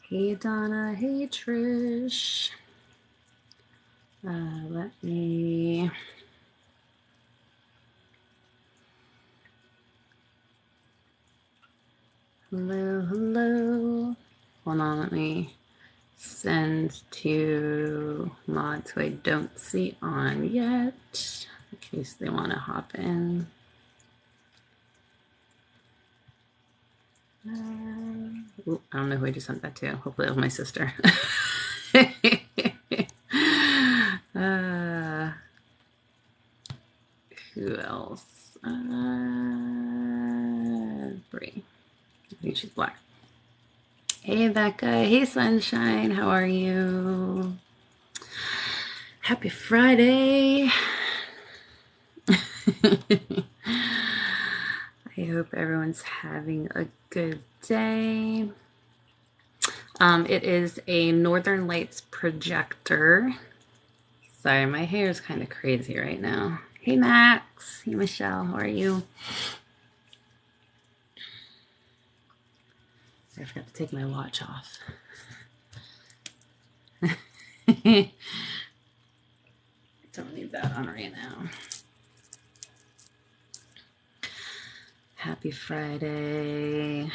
Hey Donna, hey Trish. Let me... Hello, hello. Hold on, let me send to mods who I don't see on yet, in case they want to hop in. Ooh, I don't know who I just sent that to. Hopefully it was my sister. Who else? Brie. I think she's black. Hey Becca. Hey Sunshine. How are you? Happy Friday. I hope everyone's having a good day. It is a Northern Lights projector. Sorry, my hair is kind of crazy right now. Hey Max. Hey Michelle. How are you? I forgot to take my watch off. I don't need that on right now. Happy Friday.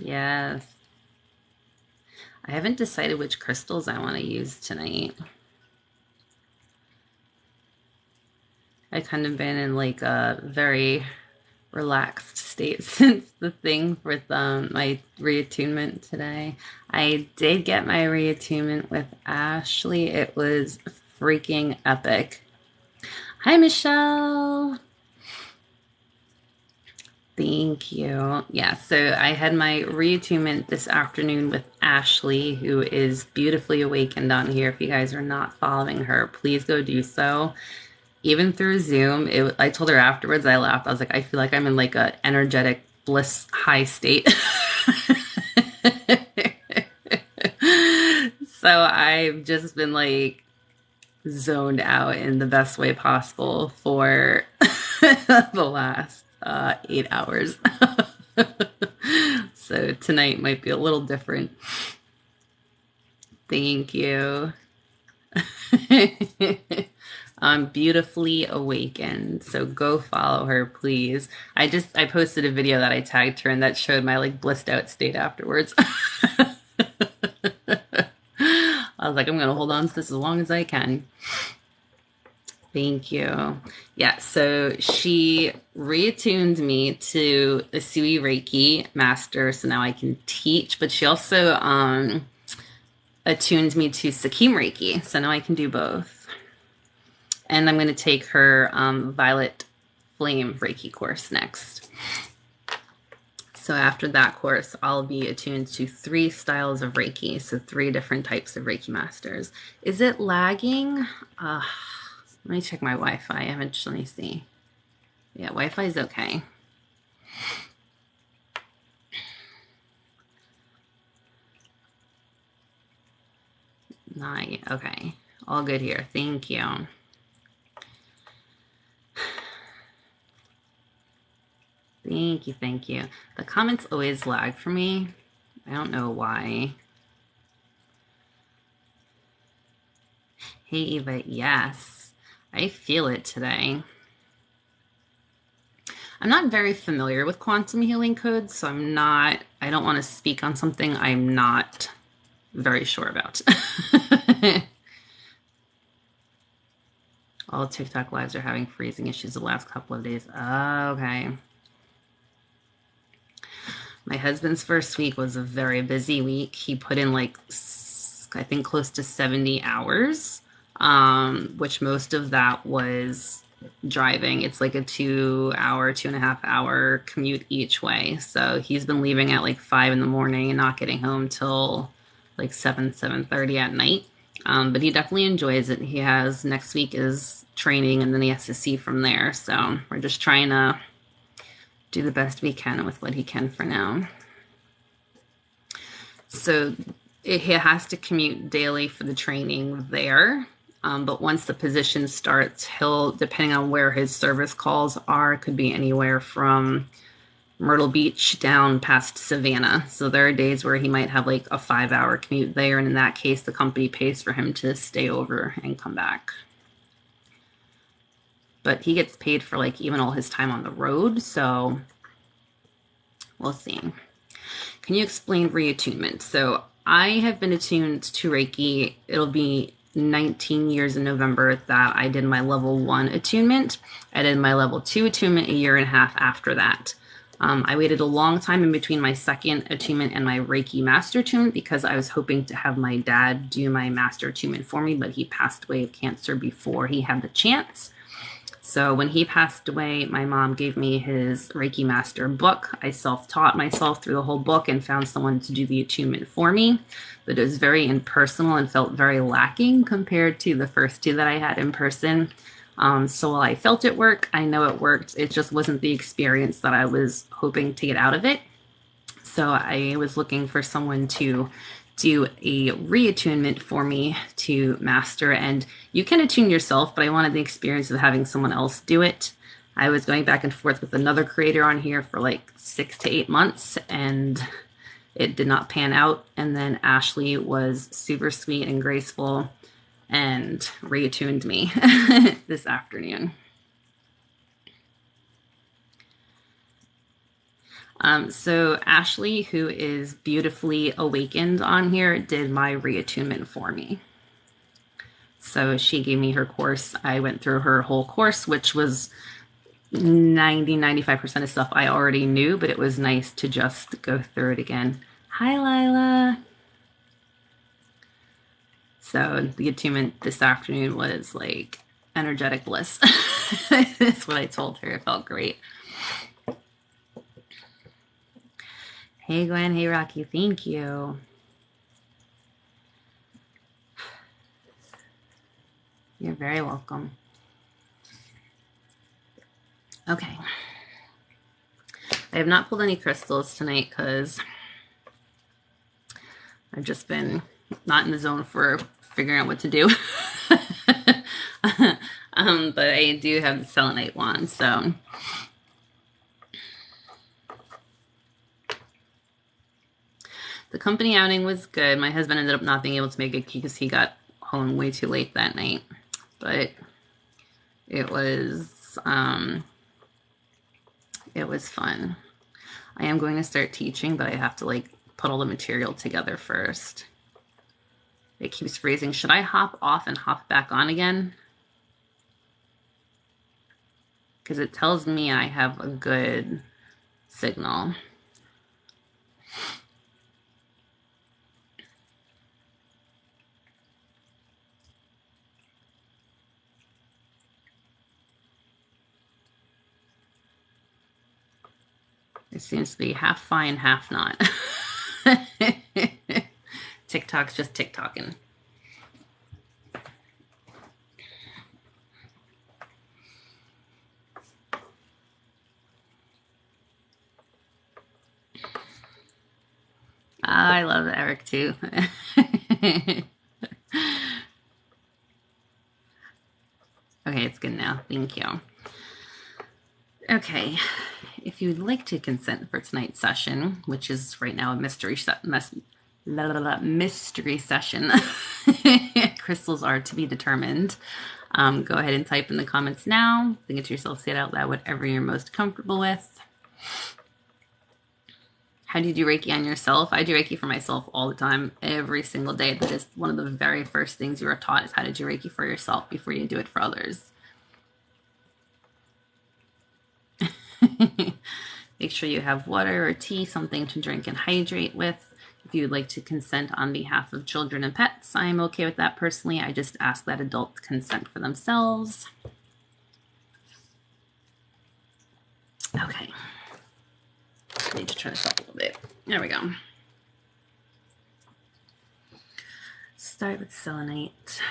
Yes. I haven't decided which crystals I want to use tonight. I've kind of been in like a very relaxed state since the thing with my reattunement today. I did get my reattunement with Ashley. It was freaking epic. Hi, Michelle. Thank you. Yeah, so I had my reattunement this afternoon with Ashley, who is beautifully awakened on here. If you guys are not following her, please go do so. Even through Zoom, I told her afterwards, I laughed. I was like, I feel like I'm in like a energetic bliss high state. So I've just been like zoned out in the best way possible for the last 8 hours. So tonight might be a little different. Thank you. Beautifully awakened. So go follow her, please. I posted a video that I tagged her and that showed my like blissed out state afterwards. I was like, I'm gonna hold on to this as long as I can. Thank you. Yeah, so she reattuned me to the Sui Reiki master, so now I can teach, but she also attuned me to Sakim Reiki, so now I can do both. And I'm going to take her Violet Flame Reiki course next. So after that course, I'll be attuned to 3 styles of Reiki, so 3 different types of Reiki masters. Is it lagging? Let me check my Wi-Fi. Let me see. Yeah, Wi-Fi is okay. Okay. All good here. Thank you. Thank you. The comments always lag for me. I don't know why. Hey, Eva, yes. I feel it today. I'm not very familiar with quantum healing codes, so I don't want to speak on something I'm not very sure about. All TikTok lives are having freezing issues the last couple of days. Okay. My husband's first week was a very busy week. He put in like, I think close to 70 hours, which most of that was driving. It's like a 2.5 hour commute each way. So he's been leaving at like 5 in the morning and not getting home till like 7:30 at night. But he definitely enjoys it. He has next week is training and then he has to see from there. So we're just trying to do the best we can with what he can for now. So he has to commute daily for the training there. But once the position starts, he'll, depending on where his service calls are, it could be anywhere from Myrtle Beach down past Savannah. So there are days where he might have like a 5-hour commute there. And in that case, the company pays for him to stay over and come back. But he gets paid for like even all his time on the road. So we'll see. Can you explain reattunement? So I have been attuned to Reiki. It'll be 19 years in November that I did my level 1 attunement. I did my level 2 attunement a year and a half after that. I waited a long time in between my second attunement and my Reiki master attunement because I was hoping to have my dad do my master attunement for me, but he passed away of cancer before he had the chance. So when he passed away, my mom gave me his Reiki Master book. I self-taught myself through the whole book and found someone to do the attunement for me. But it was very impersonal and felt very lacking compared to the first 2 that I had in person. So while I felt it work, I know it worked. It just wasn't the experience that I was hoping to get out of it. So I was looking for someone to do a reattunement for me to master. And you can attune yourself, but I wanted the experience of having someone else do it. I was going back and forth with another creator on here for like 6 to 8 months, and it did not pan out. And then Ashley was super sweet and graceful and reattuned me this afternoon. So Ashley, who is beautifully awakened on here, did my reattunement for me. So she gave me her course. I went through her whole course, which was 95% of stuff I already knew, but it was nice to just go through it again. Hi, Lila. So the attunement this afternoon was like energetic bliss. That's what I told her. It felt great. Hey, Gwen. Hey, Rocky. Thank you. You're very welcome. Okay. I have not pulled any crystals tonight because I've just been not in the zone for figuring out what to do. But I do have the selenite wand, so... The company outing was good. My husband ended up not being able to make it because he got home way too late that night. But it was fun. I am going to start teaching, but I have to like put all the material together first. It keeps freezing. Should I hop off and hop back on again? Because it tells me I have a good signal. It seems to be half fine, half not. TikTok's just TikToking. I love Eric too. Okay, it's good now. Thank you. Okay, if you'd like to consent for tonight's session, which is right now a mystery session, crystals are to be determined. Go ahead and type in the comments now. Think it to yourself, say it out loud, whatever you're most comfortable with. How do you do Reiki on yourself? I do Reiki for myself all the time, every single day. That is one of the very first things you are taught is how to do Reiki for yourself before you do it for others. Make sure you have water or tea, something to drink and hydrate with. If you would like to consent on behalf of children and pets, I'm okay with that personally. I just ask that adults consent for themselves. Okay. I need to turn this up a little bit. There we go. Start with selenite.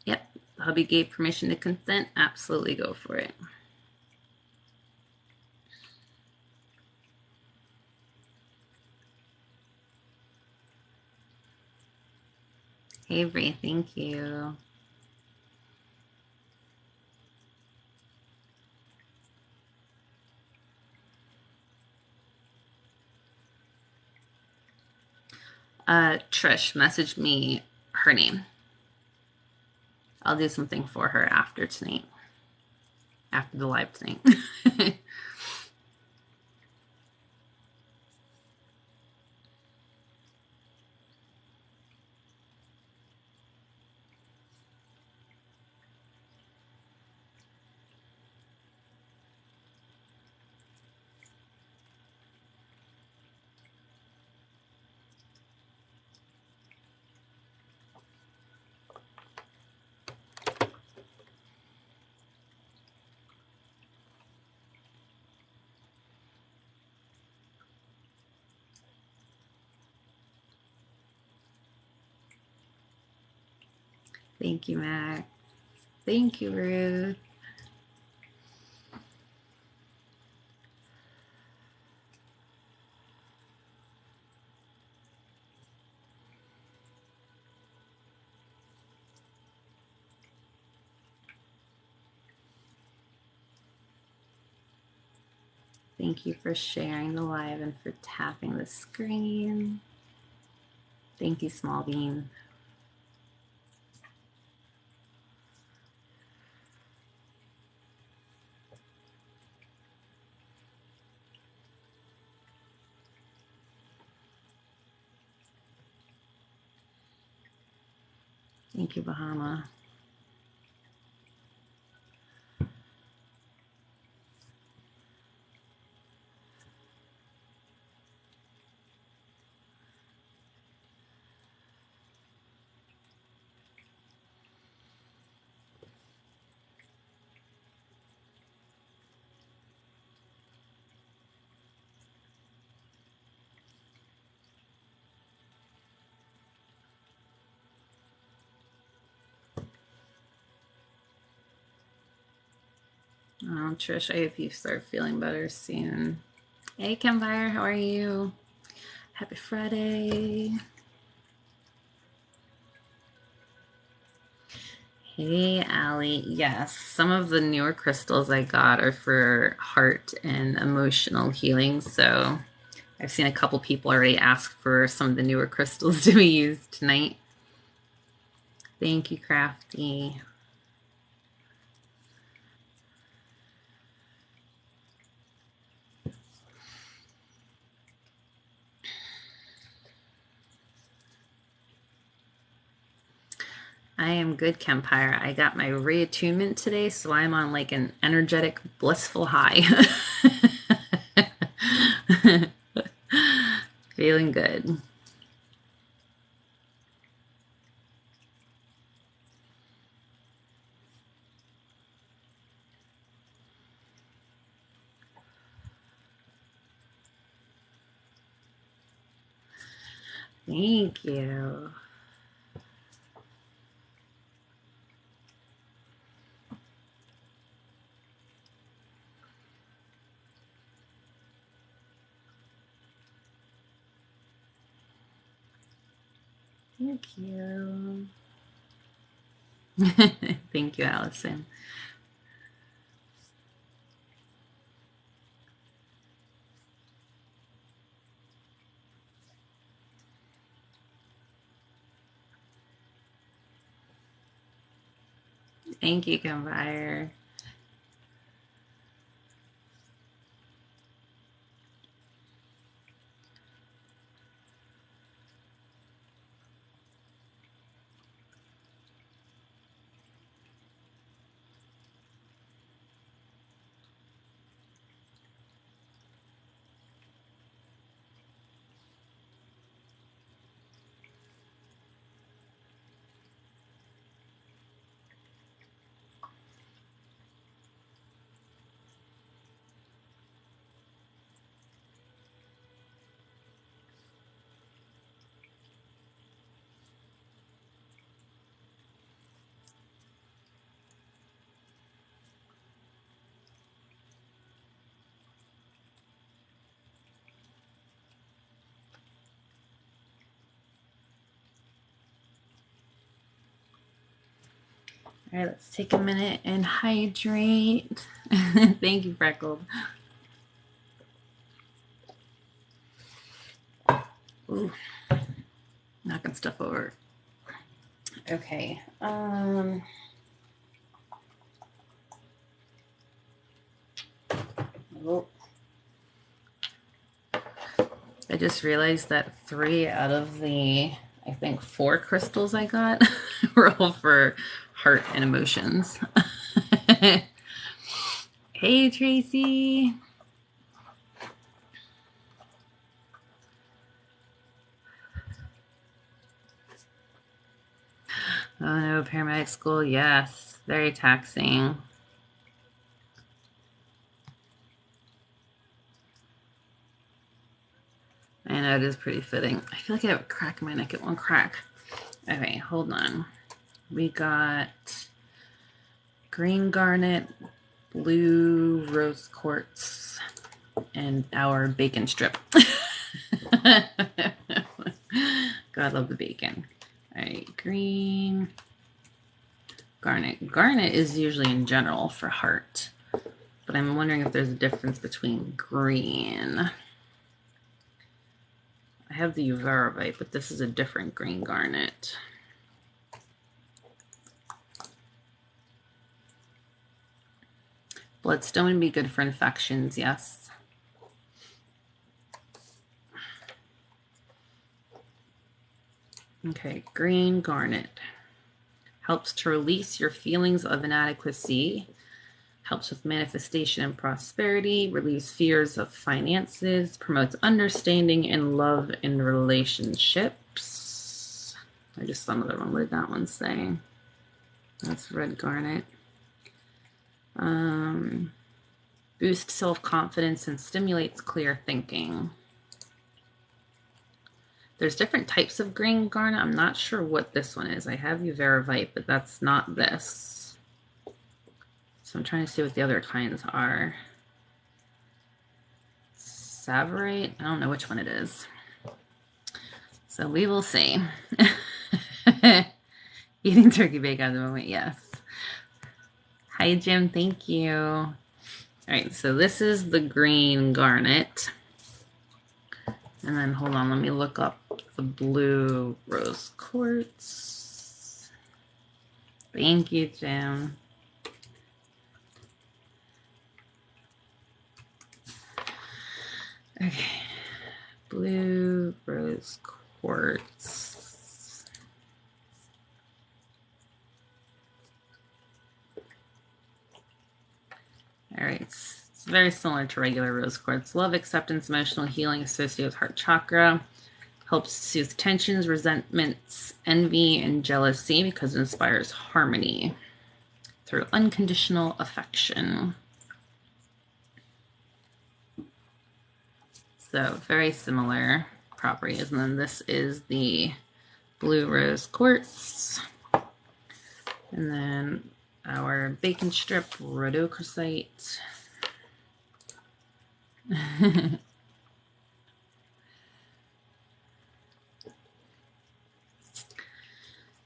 Yep, hubby gave permission to consent. Absolutely go for it. Avery, thank you. Trish messaged me her name. I'll do something for her after tonight, after the live tonight. Thank you, Mac. Thank you, Ruth. Thank you for sharing the live and for tapping the screen. Thank you, Small Bean. Thank you, Bahama. Oh, Trish, I hope you start feeling better soon. Hey, Campfire, how are you? Happy Friday. Hey, Allie. Yes, some of the newer crystals I got are for heart and emotional healing. So I've seen a couple people already ask for some of the newer crystals to be used tonight. Thank you, Crafty. I am good, Campfire. I got my reattunement today, so I'm on like an energetic, blissful high. Feeling good. Thank you. Thank you. Thank you, Allison. Thank you, Campfire. All right, let's take a minute and hydrate. Thank you, Freckled. Ooh, knocking stuff over. Okay. Oh. I just realized that 3 out of the, I think, 4 crystals I got were all for heart and emotions. Hey, Tracy. Oh no, paramedic school, yes. Very taxing. I know, it is pretty fitting. I feel like I have a crack in my neck. It won't crack. Okay, hold on. We got green garnet, blue rose quartz, and our bacon strip. God, love the bacon. All right, green garnet. Garnet is usually in general for heart, but I'm wondering if there's a difference between green. I have the Uvarovite, but this is a different green garnet. Bloodstone would be good for infections, yes. Okay, green garnet. Helps to release your feelings of inadequacy. Helps with manifestation and prosperity. Relieves fears of finances. Promotes understanding and love in relationships. I just saw another one. What did that one say? That's red garnet. Boosts self-confidence and stimulates clear thinking. There's different types of green garnet. I'm not sure what this one is. I have Uvarovite, but that's not this. So I'm trying to see what the other kinds are. Savorite? I don't know which one it is. So we will see. Eating turkey bacon at the moment, yes. Hi, Jim. Thank you. All right, so this is the green garnet. And then, hold on, let me look up the blue rose quartz. Thank you, Jim. Okay, blue rose quartz. All right, it's very similar to regular rose quartz. Love, acceptance, emotional healing associated with heart chakra. Helps soothe tensions, resentments, envy, and jealousy because it inspires harmony through unconditional affection. So very similar properties. And then this is the blue rose quartz. And then our bacon strip, rhodochrosite.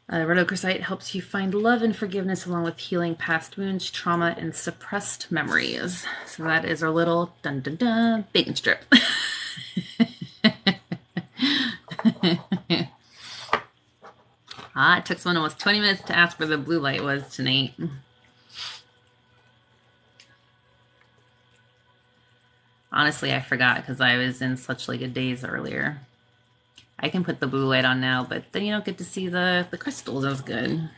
Rhodochrosite helps you find love and forgiveness along with healing past wounds, trauma, and suppressed memories. So that is our little dun-dun-dun bacon strip. It took someone almost 20 minutes to ask where the blue light was tonight. Honestly, I forgot because I was in such like a daze earlier. I can put the blue light on now, but then you don't get to see the crystals as good.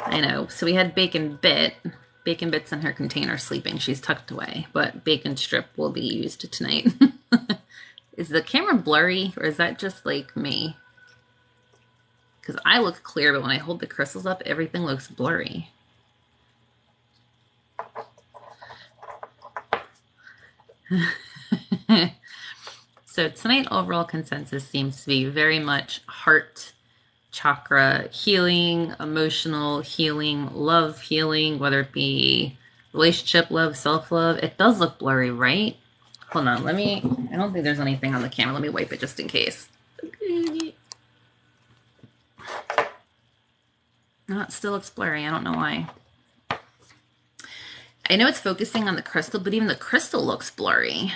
I know. So we had Bacon Bit. Bacon Bit's in her container sleeping. She's tucked away, but Bacon Strip will be used tonight. Is the camera blurry or is that just like me? Because I look clear, but when I hold the crystals up, everything looks blurry. So tonight, overall consensus seems to be very much heart chakra healing, emotional healing, love healing, whether it be relationship love, self-love. It does look blurry, right? Hold on, I don't think there's anything on the camera. Let me wipe it just in case. No, it still looks blurry. I don't know why. I know it's focusing on the crystal, but even the crystal looks blurry.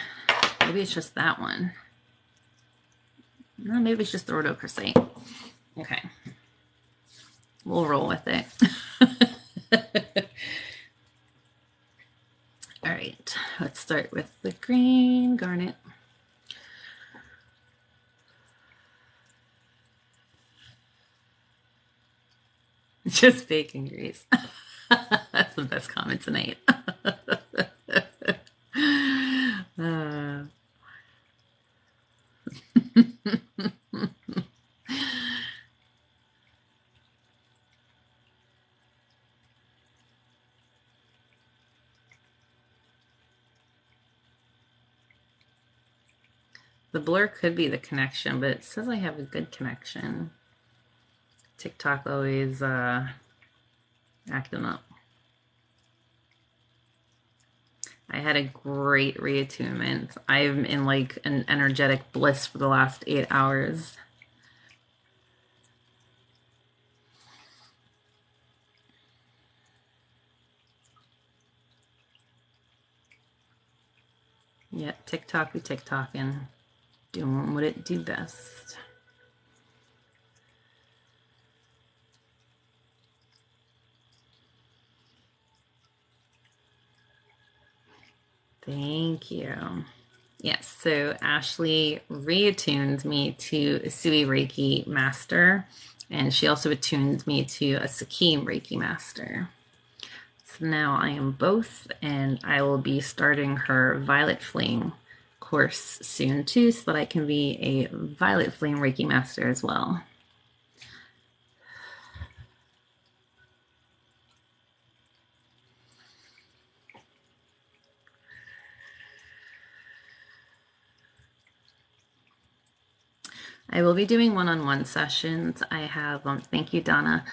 Maybe it's just that one. No, maybe it's just the rhodochrosite. Okay. We'll roll with it. All right, let's start with the green garnet. Just bacon grease. That's the best comment tonight. The blur could be the connection, but it says I have a good connection. TikTok always acting up. I had a great reattunement. I'm in like an energetic bliss for the last 8 hours. Yeah, TikTok be TikToking, doing what it do best. Thank you. Yes, so Ashley reattuned me to a Sui Reiki master, and she also attuned me to a Sakim Reiki master. So now I am both, and I will be starting her Violet Flame course soon too, so that I can be a Violet Flame Reiki master as well. I will be doing one-on-one sessions. I have, thank you, Donna.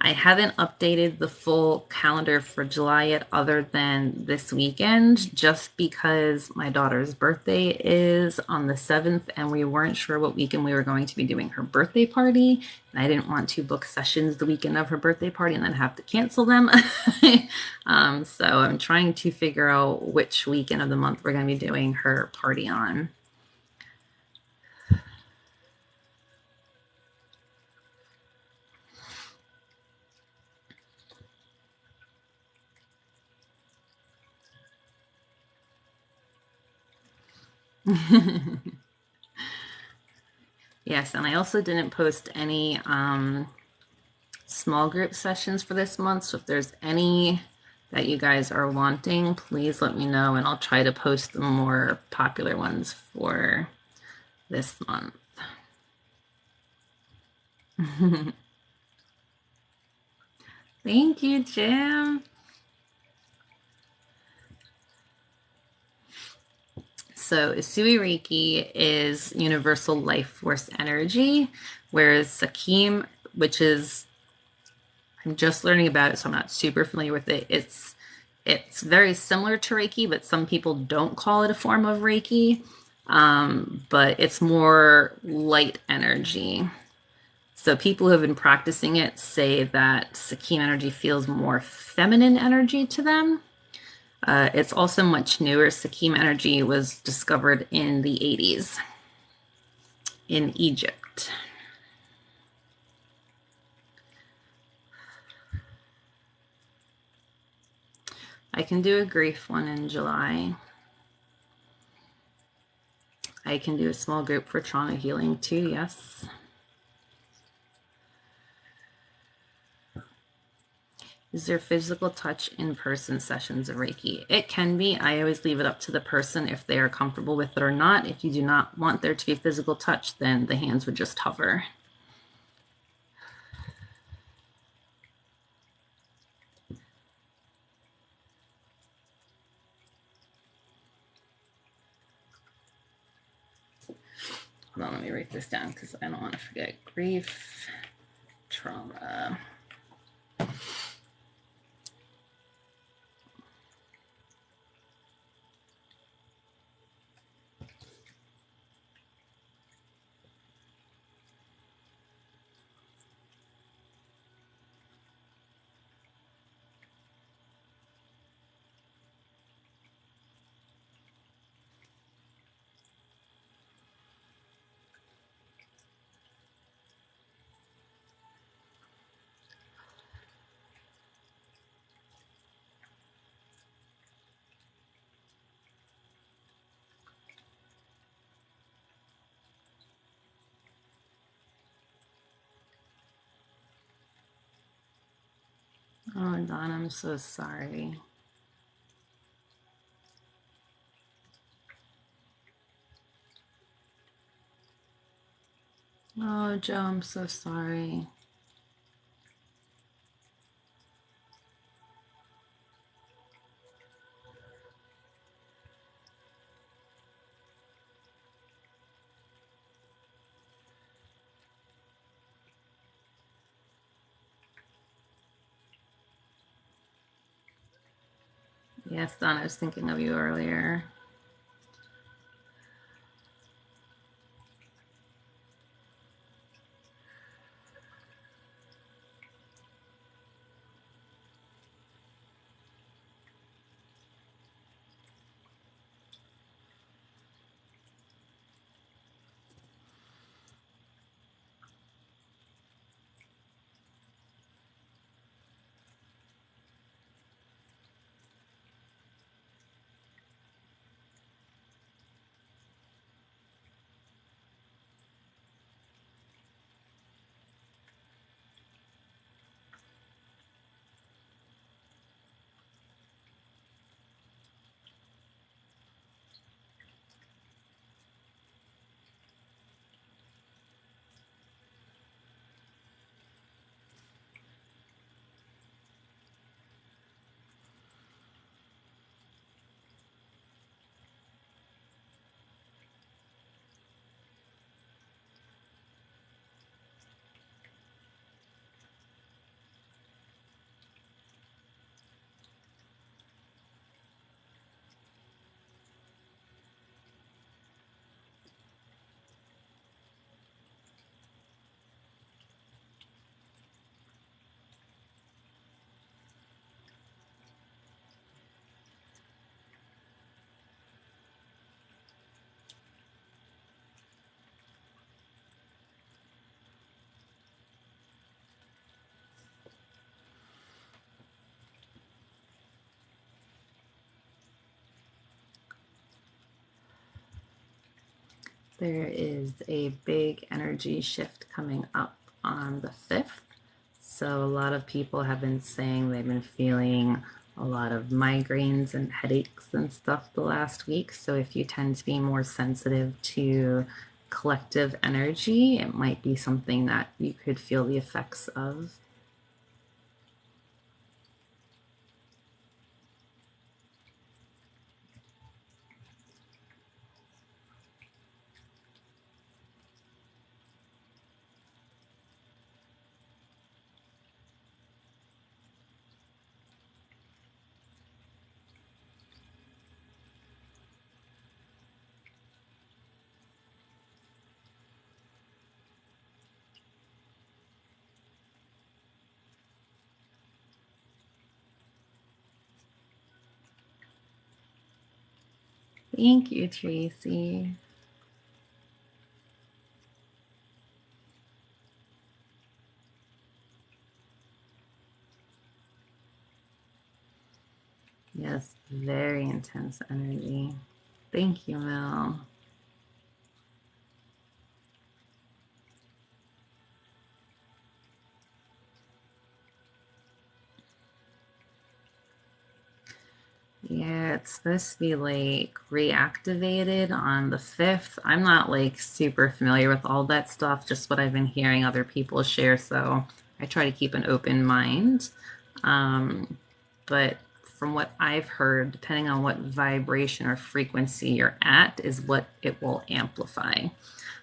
I haven't updated the full calendar for July yet, other than this weekend, just because my daughter's birthday is on the 7th, and we weren't sure what weekend we were going to be doing her birthday party. And I didn't want to book sessions the weekend of her birthday party and then have to cancel them. So I'm trying to figure out which weekend of the month we're going to be doing her party on. Yes, and I also didn't post any small group sessions for this month. So if there's any that you guys are wanting, please let me know, and I'll try to post the more popular ones for this month. Thank you, Jim. So Usui Reiki is universal life force energy, whereas Sakim, which is, I'm just learning about it, so I'm not super familiar with it. It's very similar to Reiki, but some people don't call it a form of Reiki. But it's more light energy. So people who have been practicing it say that Sakim energy feels more feminine energy to them. It's also much newer. Sakim energy was discovered in the 80s in Egypt. I can do a grief one in July. I can do a small group for trauma healing too, yes. Is there physical touch in-person sessions of Reiki? It can be. I always leave it up to the person if they are comfortable with it or not. If you do not want there to be physical touch, then the hands would just hover. Hold on, let me write this down because I don't want to forget. Grief, trauma. Oh, Don, I'm so sorry. Oh, Joe, I'm so sorry. Yes, Don, I was thinking of you earlier. There is a big energy shift coming up on the 5th. So a lot of people have been saying they've been feeling a lot of migraines and headaches and stuff the last week. So if you tend to be more sensitive to collective energy, it might be something that you could feel the effects of. Thank you, Tracy. Yes, very intense energy. Thank you, Mel. Yeah, it's supposed to be like reactivated on the 5th. I'm not like super familiar with all that stuff, just what I've been hearing other people share. So I try to keep an open mind. But from what I've heard, depending on what vibration or frequency you're at, is what it will amplify.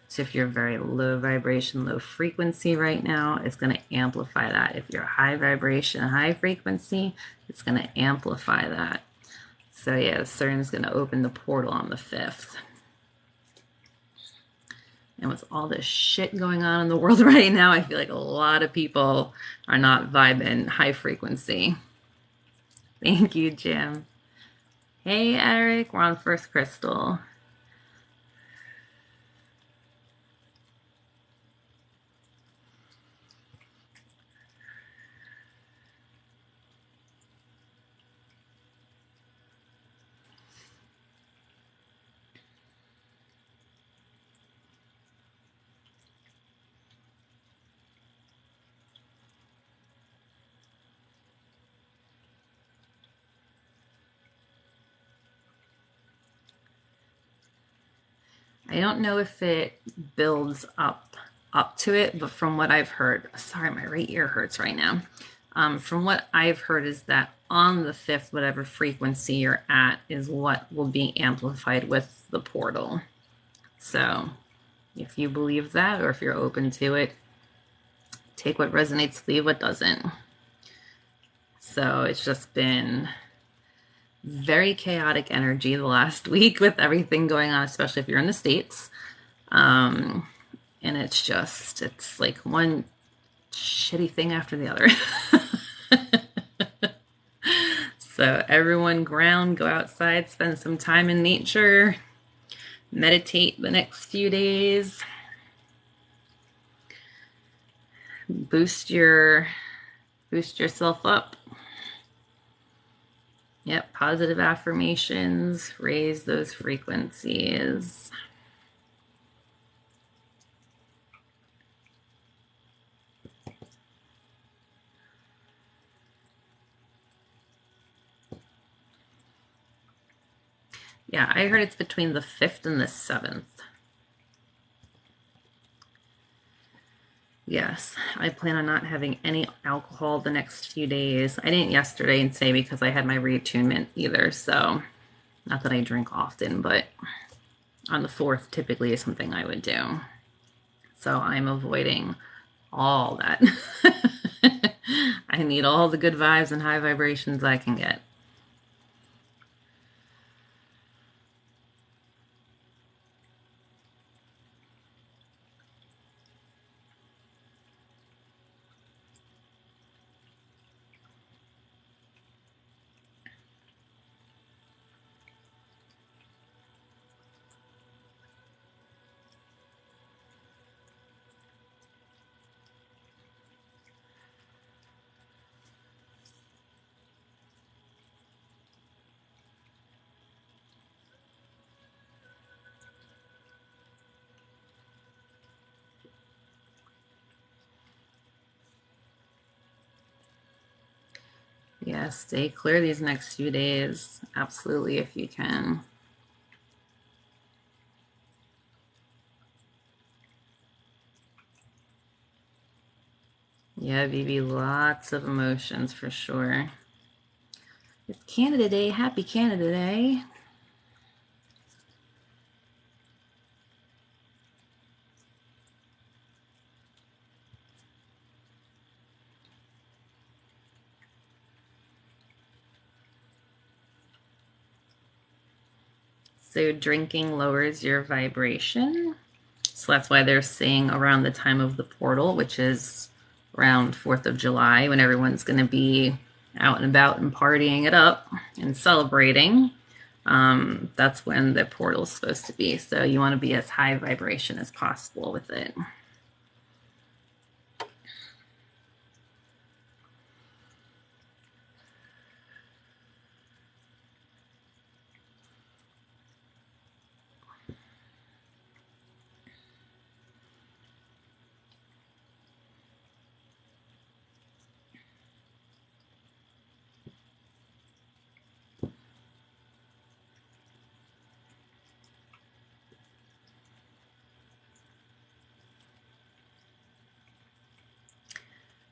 So if you're very low vibration, low frequency right now, it's going to amplify that. If you're high vibration, high frequency, it's going to amplify that. So yeah, CERN's going to open the portal on the 5th. And with all this shit going on in the world right now, I feel like a lot of people are not vibing high frequency. Thank you, Jim. Hey, Eric, we're on First Crystal. I don't know if it builds up to it, but from what I've heard, sorry, my right ear hurts right now. From what I've heard is that on the fifth, whatever frequency you're at is what will be amplified with the portal. So if you believe that, or if you're open to it, take what resonates, leave what doesn't. So it's just been very chaotic energy the last week with everything going on, especially if you're in the States. And it's like one shitty thing after the other. So everyone ground, go outside, spend some time in nature, meditate the next few days, boost yourself up. Yep, positive affirmations, raise those frequencies. Yeah, I heard it's between the 5th and the 7th. Yes, I plan on not having any alcohol the next few days. I didn't yesterday and say because I had my reattunement either, so not that I drink often, but on the 4th typically is something I would do. So I'm avoiding all that. I need all the good vibes and high vibrations I can get. Yeah, stay clear these next few days. Absolutely, if you can. Yeah, Vivi, lots of emotions for sure. It's Canada Day. Happy Canada Day. So drinking lowers your vibration. So that's why they're saying around the time of the portal, which is around 4th of July, when everyone's going to be out and about and partying it up and celebrating. That's when the portal is supposed to be. So you want to be as high vibration as possible with it.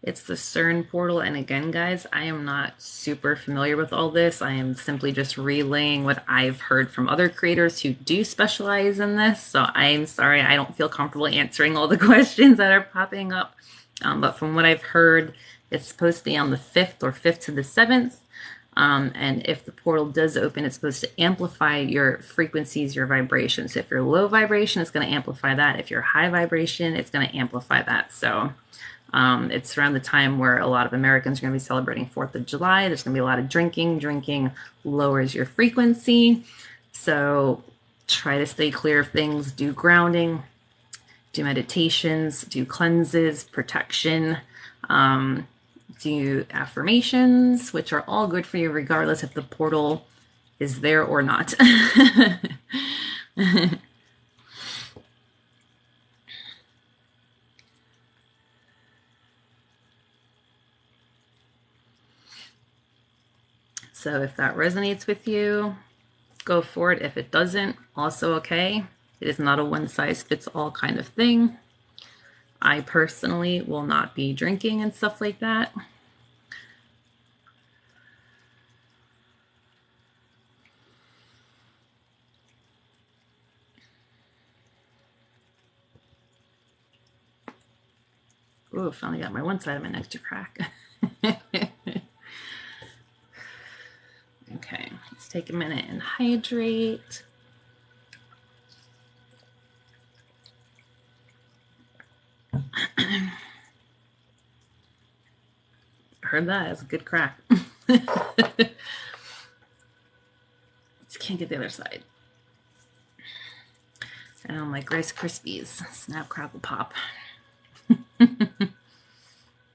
It's the CERN portal. And again, guys, I am not super familiar with all this. I am simply just relaying what I've heard from other creators who do specialize in this. So I'm sorry, I don't feel comfortable answering all the questions that are popping up. But from what I've heard, it's supposed to be on the 5th or 5th to the 7th. And if the portal does open, it's supposed to amplify your frequencies, your vibrations. If you're low vibration, it's going to amplify that. If you're high vibration, it's going to amplify that. So it's around the time where a lot of Americans are going to be celebrating 4th of July. There's going to be a lot of drinking. Drinking lowers your frequency. So try to stay clear of things. Do grounding, do meditations, do cleanses, protection, do affirmations, which are all good for you regardless if the portal is there or not. So if that resonates with you, go for it. If it doesn't, also okay. It is not a one size fits all kind of thing. I personally will not be drinking and stuff like that. Ooh, finally got my one side of my neck to crack. Okay, let's take a minute and hydrate. Heard that. It's a good crack. Just can't get the other side. And I'm like Rice Krispies. Snap, crackle, pop.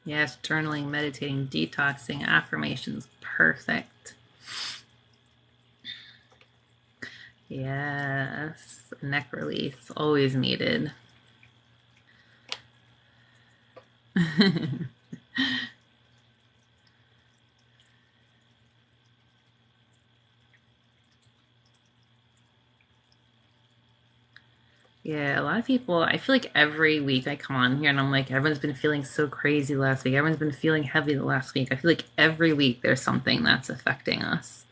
Yes, journaling, meditating, detoxing, affirmations. Perfect. Yes, neck release. Always needed. Yeah, a lot of people, I feel like every week I come on here and I'm like, everyone's been feeling so crazy last week. Everyone's been feeling heavy the last week. I feel like every week there's something that's affecting us.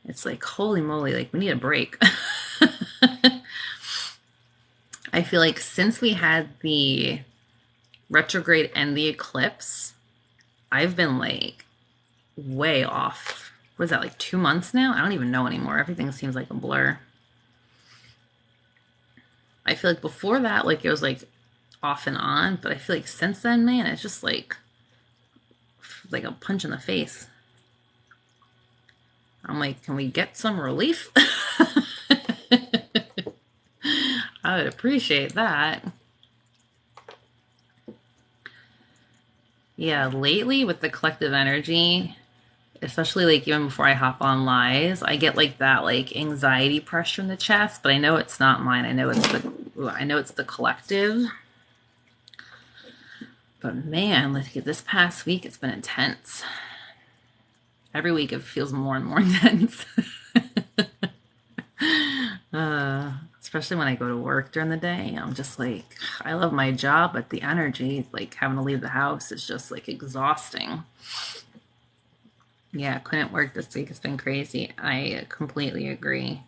It's like, holy moly, like we need a break. I feel like since we had the retrograde and the eclipse, I've been like way off. What is that, like 2 months now? I don't even know anymore. Everything seems like a blur. I feel like before that, like it was like off and on, but I feel like since then, man, it's just like a punch in the face. I'm like, can we get some relief? I would appreciate that. Yeah, lately with the collective energy, especially like even before I hop on lives, I get like that like anxiety pressure in the chest, but I know it's not mine. I know it's the collective. But man, like this past week, it's been intense. Every week it feels more and more intense. Especially when I go to work during the day, I'm just like, I love my job, but the energy, like having to leave the house, is just like exhausting. Yeah, couldn't work this week. It's been crazy. I completely agree.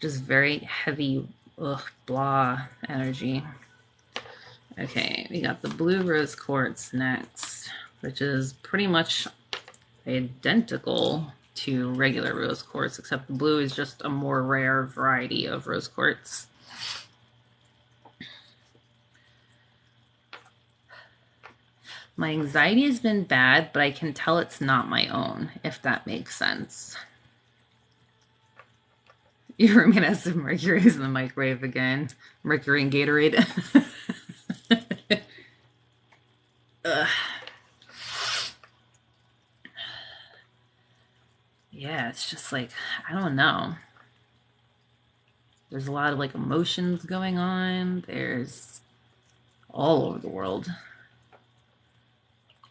Just very heavy, blah energy. Okay, we got the blue rose quartz next, which is pretty much identical to regular rose quartz, except the blue is just a more rare variety of rose quartz. My anxiety has been bad, but I can tell it's not my own, if that makes sense. Your roommate has some mercuries in the microwave again. Mercury and Gatorade. Ugh. Yeah, it's just like, I don't know. There's a lot of like emotions going on. There's all over the world.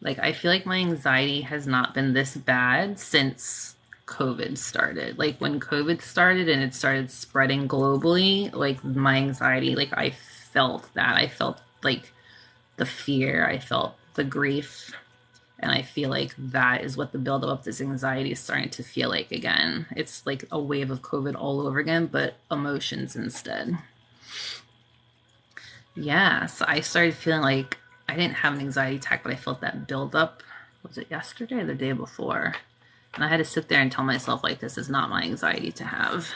Like, I feel like my anxiety has not been this bad since COVID started. Like, when COVID started and it started spreading globally, like, my anxiety, like, I felt that. I felt like the fear, I felt the grief. And I feel like that is what the buildup of this anxiety is starting to feel like again. It's like a wave of COVID all over again, but emotions instead. Yeah, so I started feeling like I didn't have an anxiety attack, but I felt that buildup. Was it yesterday or the day before? And I had to sit there and tell myself, like, this is not my anxiety to have.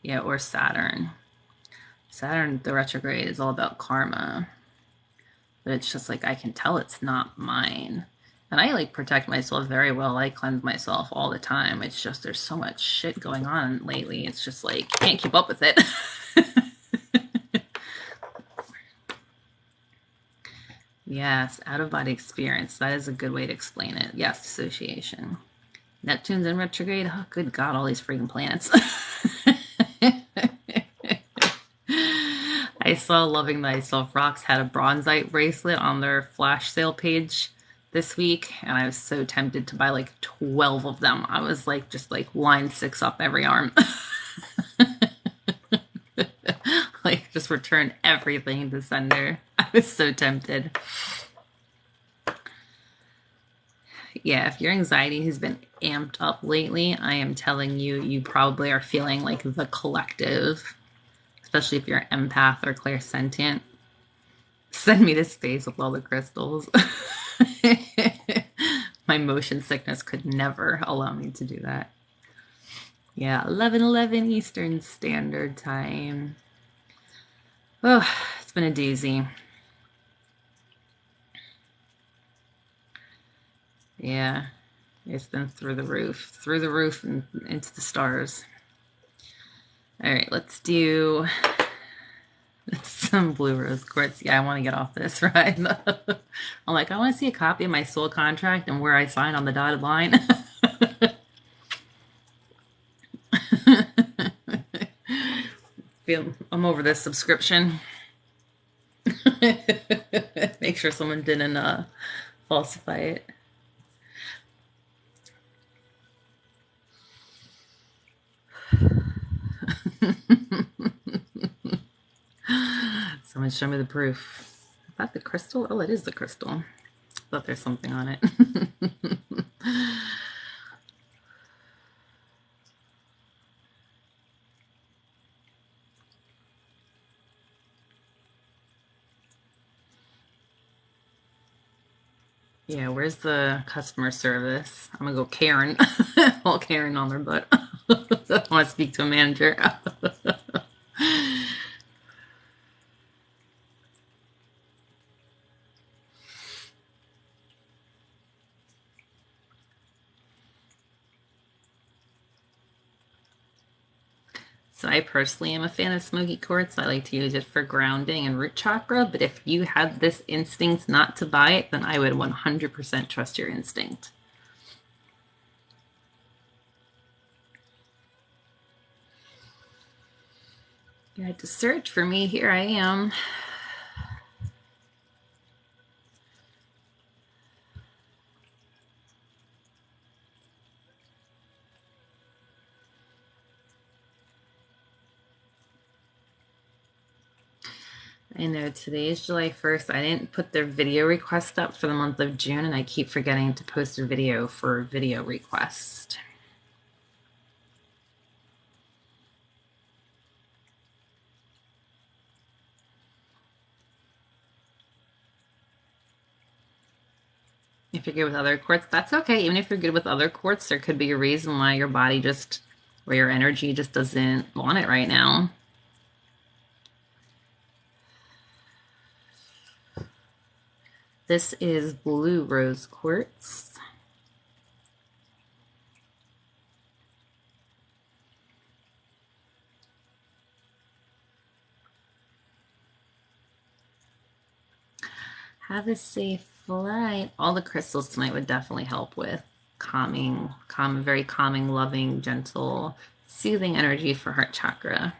Yeah, or Saturn. Saturn, the retrograde, is all about karma. But it's just like, I can tell it's not mine. And I like protect myself very well. I cleanse myself all the time. It's just there's so much shit going on lately. It's just like, can't keep up with it. Yes, out-of-body experience. That is a good way to explain it. Yes, dissociation. Neptune's in retrograde. Oh, good God, all these freaking planets. I saw Loving Thyself Rocks had a bronzite bracelet on their flash sale page this week, and I was so tempted to buy like 12 of them. I was like, just like line 6 up every arm. just return everything to sender. I was so tempted. Yeah, if your anxiety has been amped up lately, I am telling you, you probably are feeling like the collective, especially if you're an empath or clairsentient. Send me this face with all the crystals. My motion sickness could never allow me to do that. Yeah, 11:11 Eastern Standard Time. Oh, it's been a doozy. Yeah, it's been through the roof and into the stars. All right, let's do some blue rose quartz. Yeah, I want to get off this, right? I'm like, I want to see a copy of my soul contract and where I sign on the dotted line. I'm over this subscription. Make sure someone didn't falsify it. Someone show me the proof. Is that the crystal? Oh, it is the crystal. I thought there's something on it. Yeah, where's the customer service? I'm gonna go Karen. All Karen on their butt. I want to speak to a manager. So I personally am a fan of smoky quartz. I like to use it for grounding and root chakra, but if you had this instinct not to buy it, then I would 100% trust your instinct. You had to search for me. Here I am. I know today is July 1st. I didn't put their video request up for the month of June, and I keep forgetting to post a video for video request. If you're good with other quartz, that's okay. Even if you're good with other quartz, there could be a reason why your body just, or your energy just doesn't want it right now. This is blue rose quartz. Have a safe flight. All the crystals tonight would definitely help with calming, very calming, loving, gentle, soothing energy for heart chakra.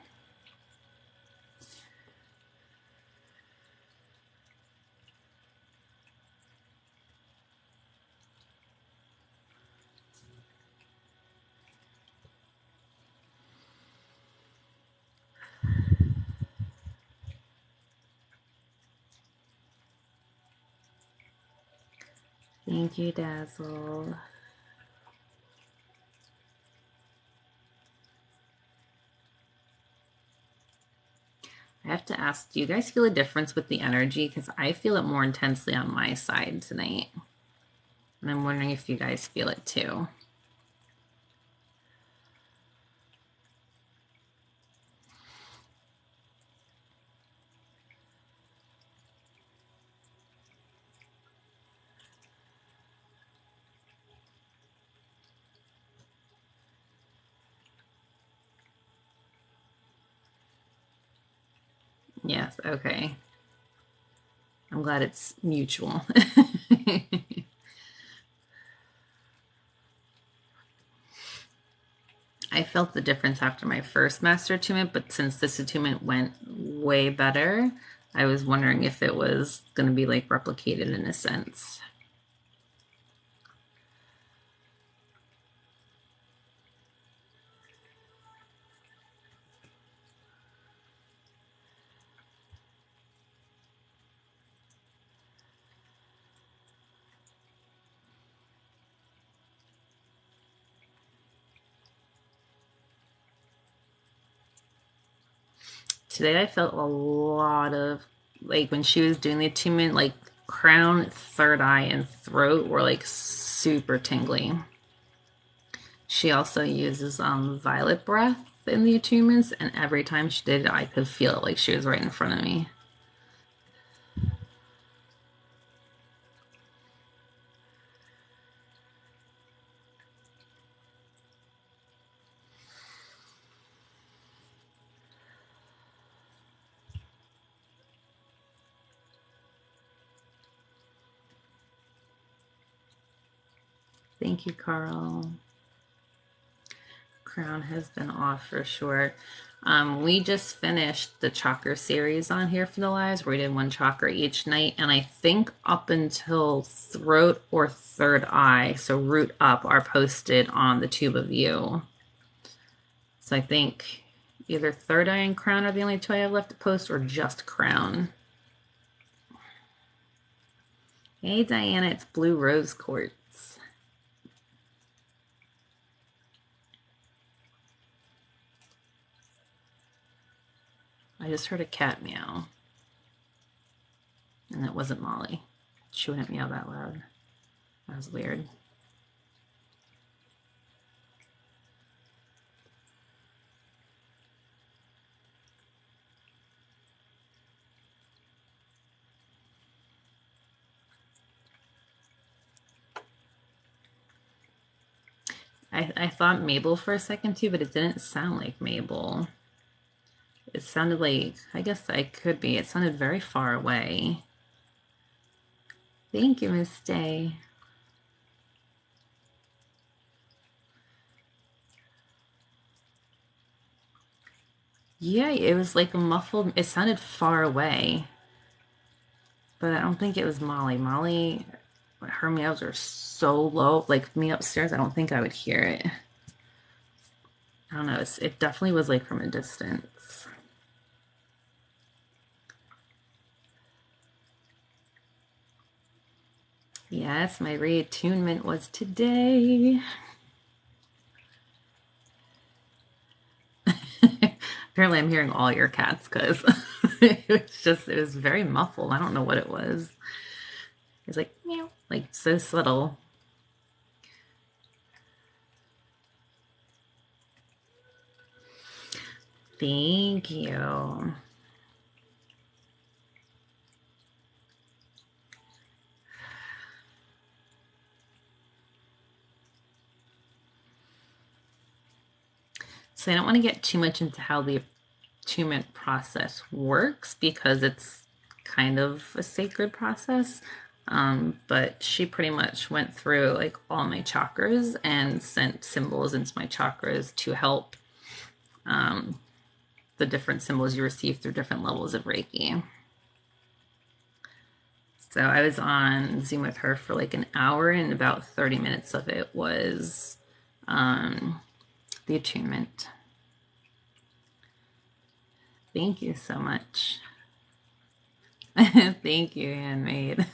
Thank you, Dazzle. I have to ask, do you guys feel a difference with the energy? Because I feel it more intensely on my side tonight. And I'm wondering if you guys feel it too. Yes, okay. I'm glad it's mutual. I felt the difference after my first master attunement, but since this attunement went way better, I was wondering if it was going to be like replicated in a sense. Today I felt a lot of, like when she was doing the attunement, like crown, third eye, and throat were like super tingly. She also uses violet breath in the attunements, and every time she did it, I could feel it like she was right in front of me. Thank you, Carl. Crown has been off for sure. We just finished the chakra series on here for the lives. We did one chakra each night, and I think up until throat or third eye, so root up, are posted on the Tube of You. So I think either third eye and crown are the only two I have left to post, or just crown. Hey Diana, it's blue rose quartz. I just heard a cat meow. And it wasn't Molly. She wouldn't meow that loud. That was weird. I thought Mabel for a second too, but it didn't sound like Mabel. It sounded like, I guess I could be, it sounded very far away. Thank you, Miss Day. Yeah, it was like a muffled, it sounded far away. But I don't think it was Molly. Molly, her meows are so low. Like me upstairs, I don't think I would hear it. I don't know. It definitely was like from a distance. Yes, my reattunement was today. Apparently, I'm hearing all your cats because it was very muffled. I don't know what it was. It was like meow, like so subtle. Thank you. So I don't want to get too much into how the attunement process works because it's kind of a sacred process. But she pretty much went through like all my chakras and sent symbols into my chakras to help the different symbols you receive through different levels of Reiki. So I was on Zoom with her for like an hour, and about 30 minutes of it was the attunement. Thank you so much. Thank you, handmaid.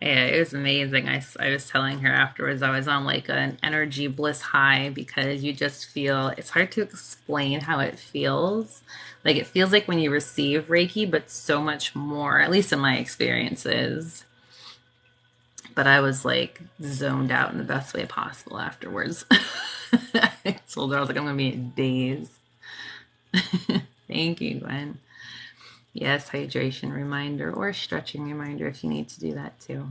Yeah, it was amazing. I was telling her afterwards I was on like an energy bliss high because you just feel, it's hard to explain how it feels. Like it feels like when you receive Reiki, but so much more, at least in my experiences. But I was like zoned out in the best way possible afterwards. I told her, I was like, I'm going to be in daze. Thank you, Gwen. Yes, hydration reminder or stretching reminder if you need to do that too.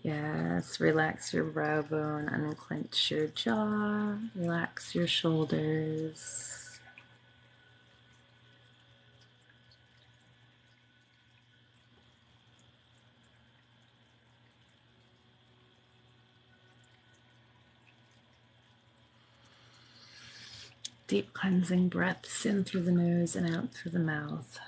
Yes, relax your brow bone, unclench your jaw, relax your shoulders. Deep cleansing breaths in through the nose and out through the mouth.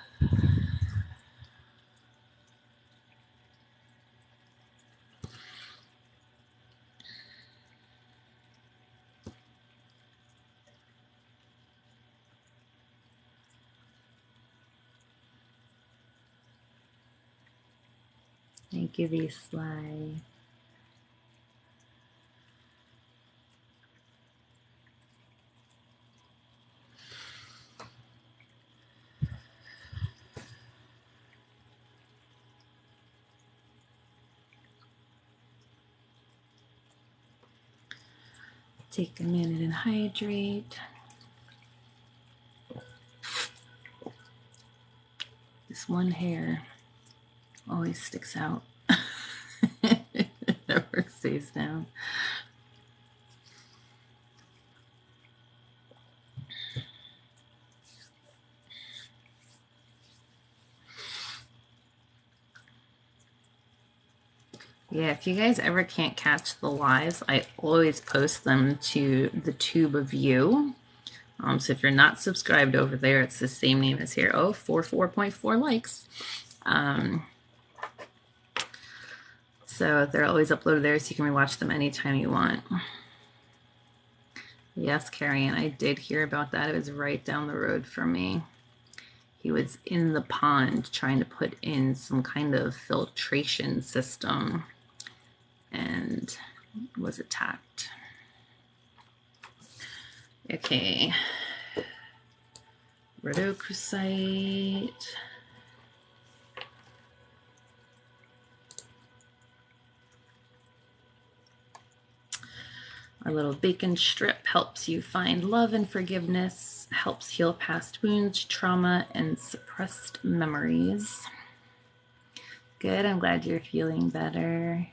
Thank you, V-Sly. Take a minute and hydrate. This one hair always sticks out. It never stays down. Yeah, if you guys ever can't catch the lives, I always post them to the Tube of You. So if you're not subscribed over there, it's the same name as here. Oh, 4.4 likes. So they're always uploaded there, so you can rewatch them anytime you want. Yes, Carrie, and I did hear about that. It was right down the road from me. He was in the pond trying to put in some kind of filtration system and was attacked. Okay. Rhodochrosite. Our little bacon strip helps you find love and forgiveness, helps heal past wounds, trauma, and suppressed memories. Good, I'm glad you're feeling better.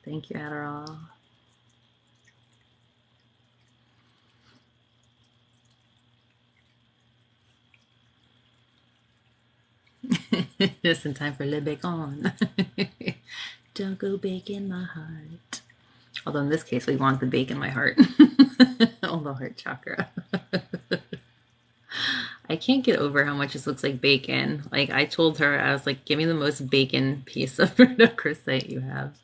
Thank you, Adderall. Just in time for Le Bacon. Don't go bacon my heart. Although in this case, we want the bacon my heart. Oh, the heart chakra. I can't get over how much this looks like bacon. Like I told her, I was like, give me the most bacon piece of rhodochrosite you have.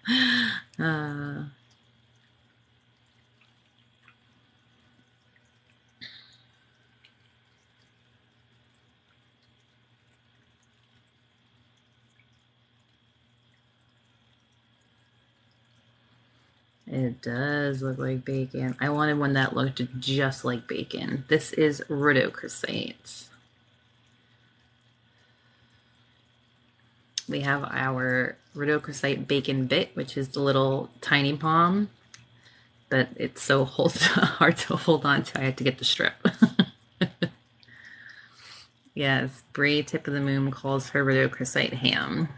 It does look like bacon. I wanted one that looked just like bacon. This is rhodochrosite. We have our rhodochrosite bacon bit, which is the little tiny palm, but it's so hard to hold on to. I had to get the strip. Yes, Brie Tip of the Moon calls her rhodochrosite ham.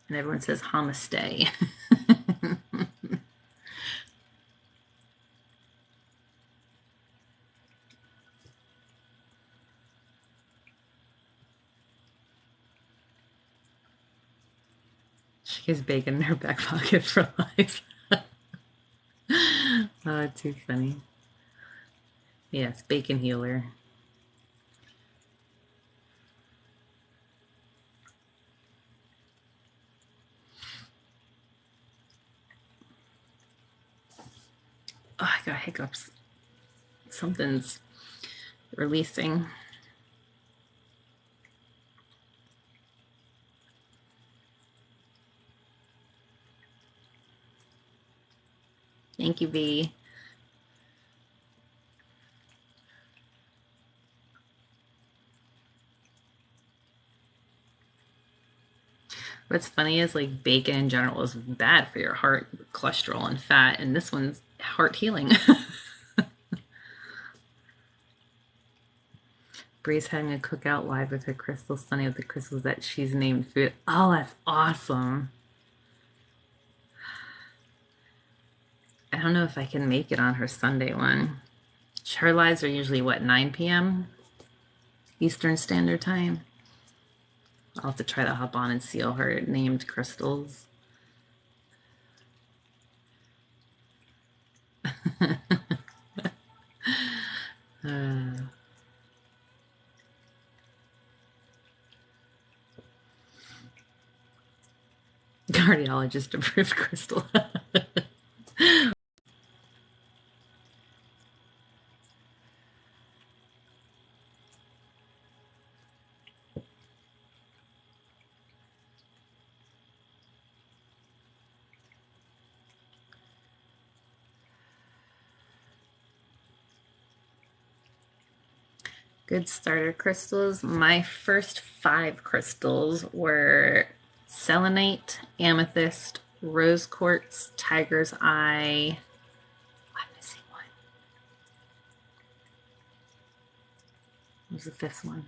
And everyone says homestay. She has bacon in her back pocket for life. Oh, too funny. Yes, bacon healer. Oh, I got hiccups. Something's releasing. Thank you, B. What's funny is like bacon in general is bad for your heart, cholesterol and fat, and this one's heart healing. Bree's having a cookout live with her crystal Sunny with the crystals that she's named food. Oh, that's awesome. I don't know if I can make it on her Sunday one. Her lives are usually what, 9 p.m. Eastern Standard Time. I'll have to try to hop on and see all her named crystals. Cardiologist approved crystal. Good starter crystals. My first 5 crystals were selenite, amethyst, rose quartz, tiger's eye. I'm missing one. What was the 5th one?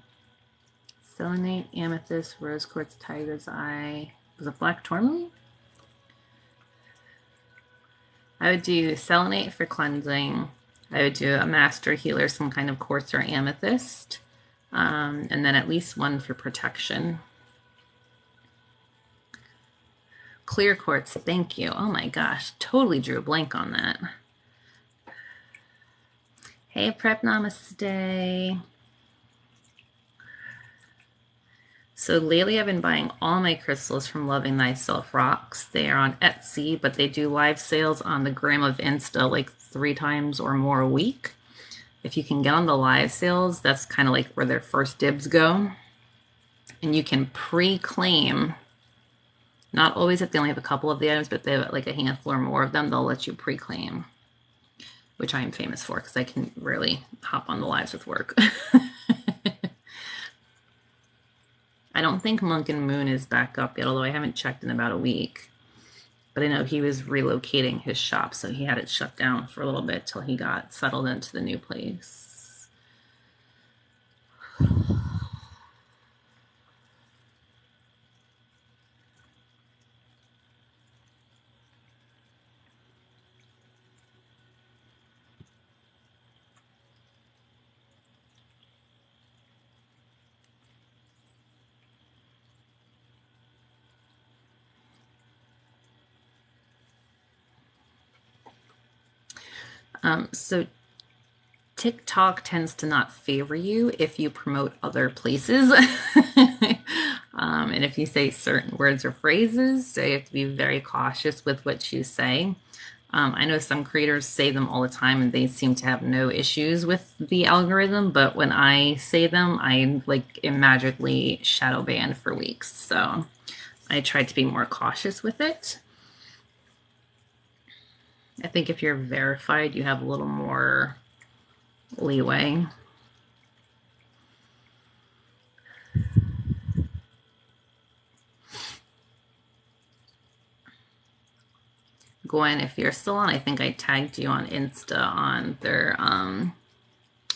Selenite, amethyst, rose quartz, tiger's eye. Was it black tourmaline? I would do selenite for cleansing. I would do a master healer, some kind of quartz or amethyst, and then at least one for protection. Clear quartz, thank you. Oh my gosh, totally drew a blank on that. Hey, Prep, namaste. So lately I've been buying all my crystals from Loving Thyself Rocks. They are on Etsy, but they do live sales on the gram of Insta like 3 times or more a week. If you can get on the live sales, that's kind of like where their first dibs go. And you can pre-claim, not always if they only have a couple of the items, but they have like a handful or more of them, they'll let you pre-claim, which I am famous for because I can rarely hop on the lives with work. I don't think Monk and Moon is back up yet, although I haven't checked in about a week. But I know he was relocating his shop, so he had it shut down for a little bit till he got settled into the new place. So TikTok tends to not favor you if you promote other places. And if you say certain words or phrases, so you have to be very cautious with what you say. I know some creators say them all the time and they seem to have no issues with the algorithm, but when I say them, I like am magically shadow banned for weeks. So I try to be more cautious with it. I think if you're verified, you have a little more leeway. Gwen, if you're still on, I think I tagged you on Insta on their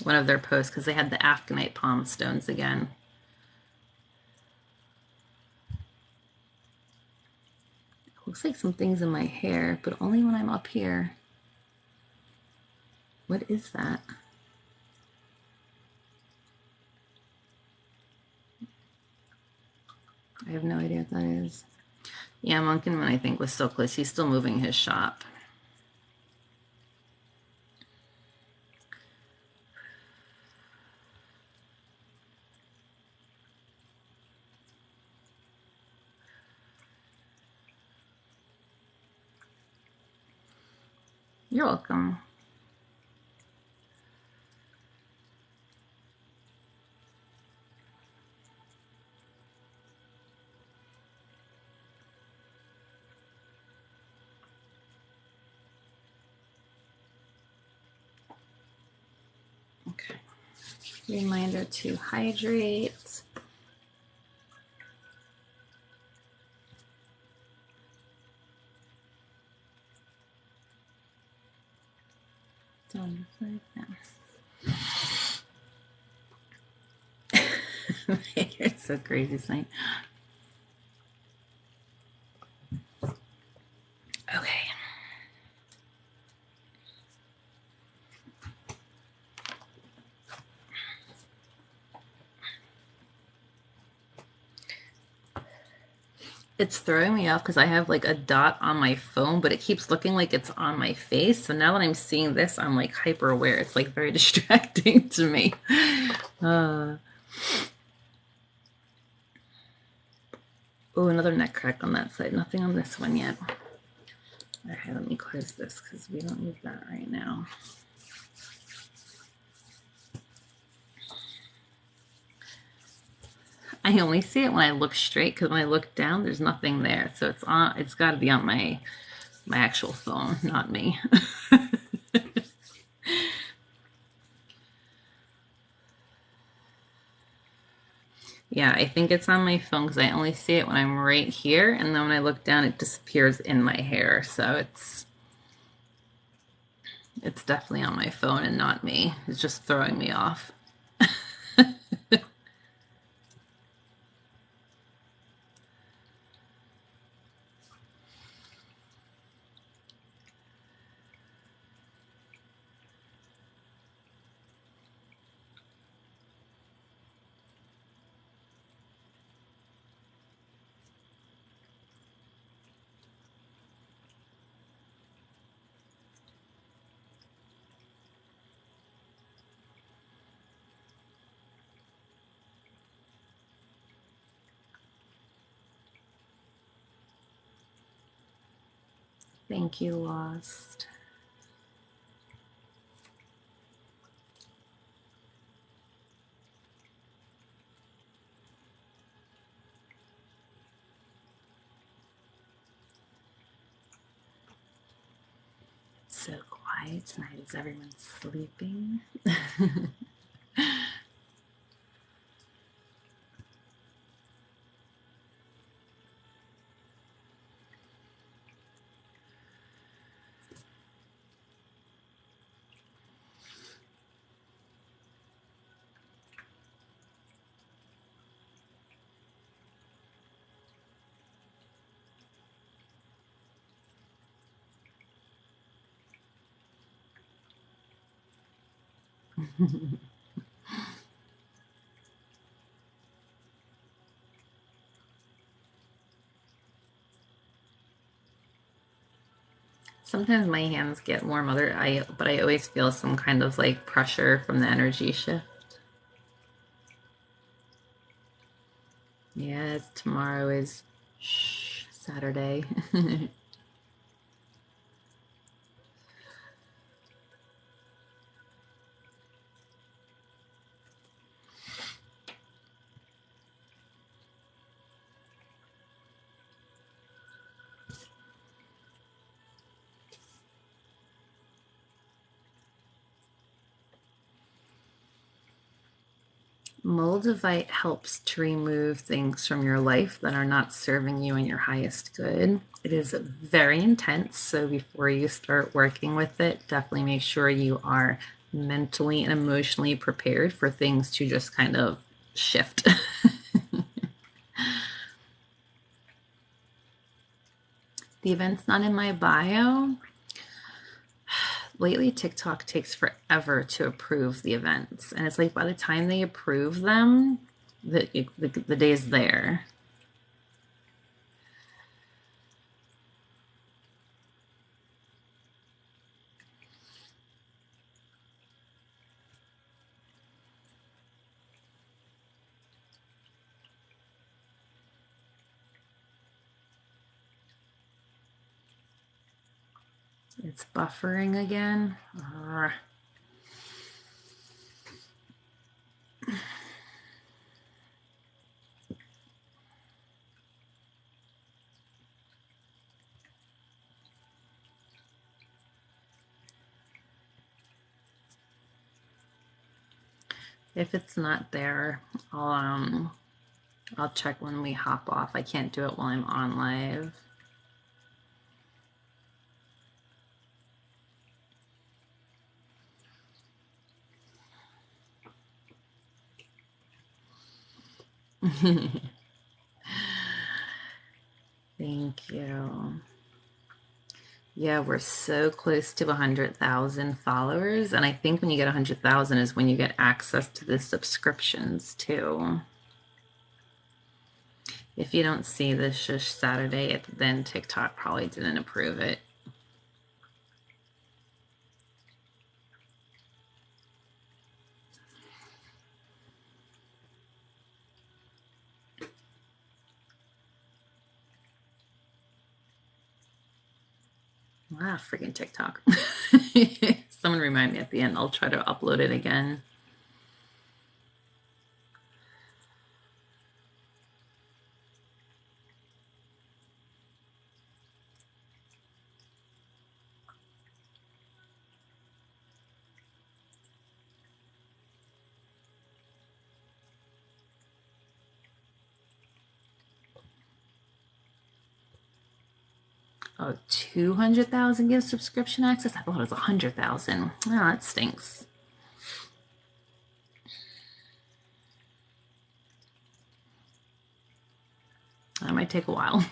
one of their posts because they had the Afghanite palm stones again. Looks like some things in my hair, but only when I'm up here. What is that? I have no idea what that is. Yeah, Monkenman, I think, was still close. He's still moving his shop. You're welcome. Okay. Reminder to hydrate. on the side now. You're so crazy, Saint. Okay. It's throwing me off because I have like a dot on my phone, but it keeps looking like it's on my face. So now that I'm seeing this, I'm like hyper aware. It's like very distracting to me. Oh, another neck crack on that side. Nothing on this one yet. Okay, let me close this because we don't need that right now. I only see it when I look straight because when I look down, there's nothing there. So it's on. It's got to be on my actual phone, not me. Yeah, I think it's on my phone because I only see it when I'm right here, and then when I look down, it disappears in my hair. So it's definitely on my phone and not me. It's just throwing me off. Thank you, Lost. So quiet tonight. Is everyone sleeping? Sometimes my hands get warm, but I always feel some kind of like pressure from the energy shift. Yes, tomorrow is Saturday. Moldavite helps to remove things from your life that are not serving you in your highest good. It is very intense, so before you start working with it, definitely make sure you are mentally and emotionally prepared for things to just kind of shift. The event's not in my bio. Lately, TikTok takes forever to approve the events, and it's like by the time they approve them, the day's there. It's buffering again. If it's not there, I'll check when we hop off. I can't do it while I'm on live. Thank you. Yeah, we're so close to 100,000 followers. And I think when you get 100,000 is when you get access to the subscriptions too. If you don't see this Shush Saturday, then TikTok probably didn't approve it. Ah, freaking TikTok. Someone remind me at the end. I'll try to upload it again. Oh, 200,000 gives subscription access? I thought it was 100,000. Oh, that stinks. That might take a while.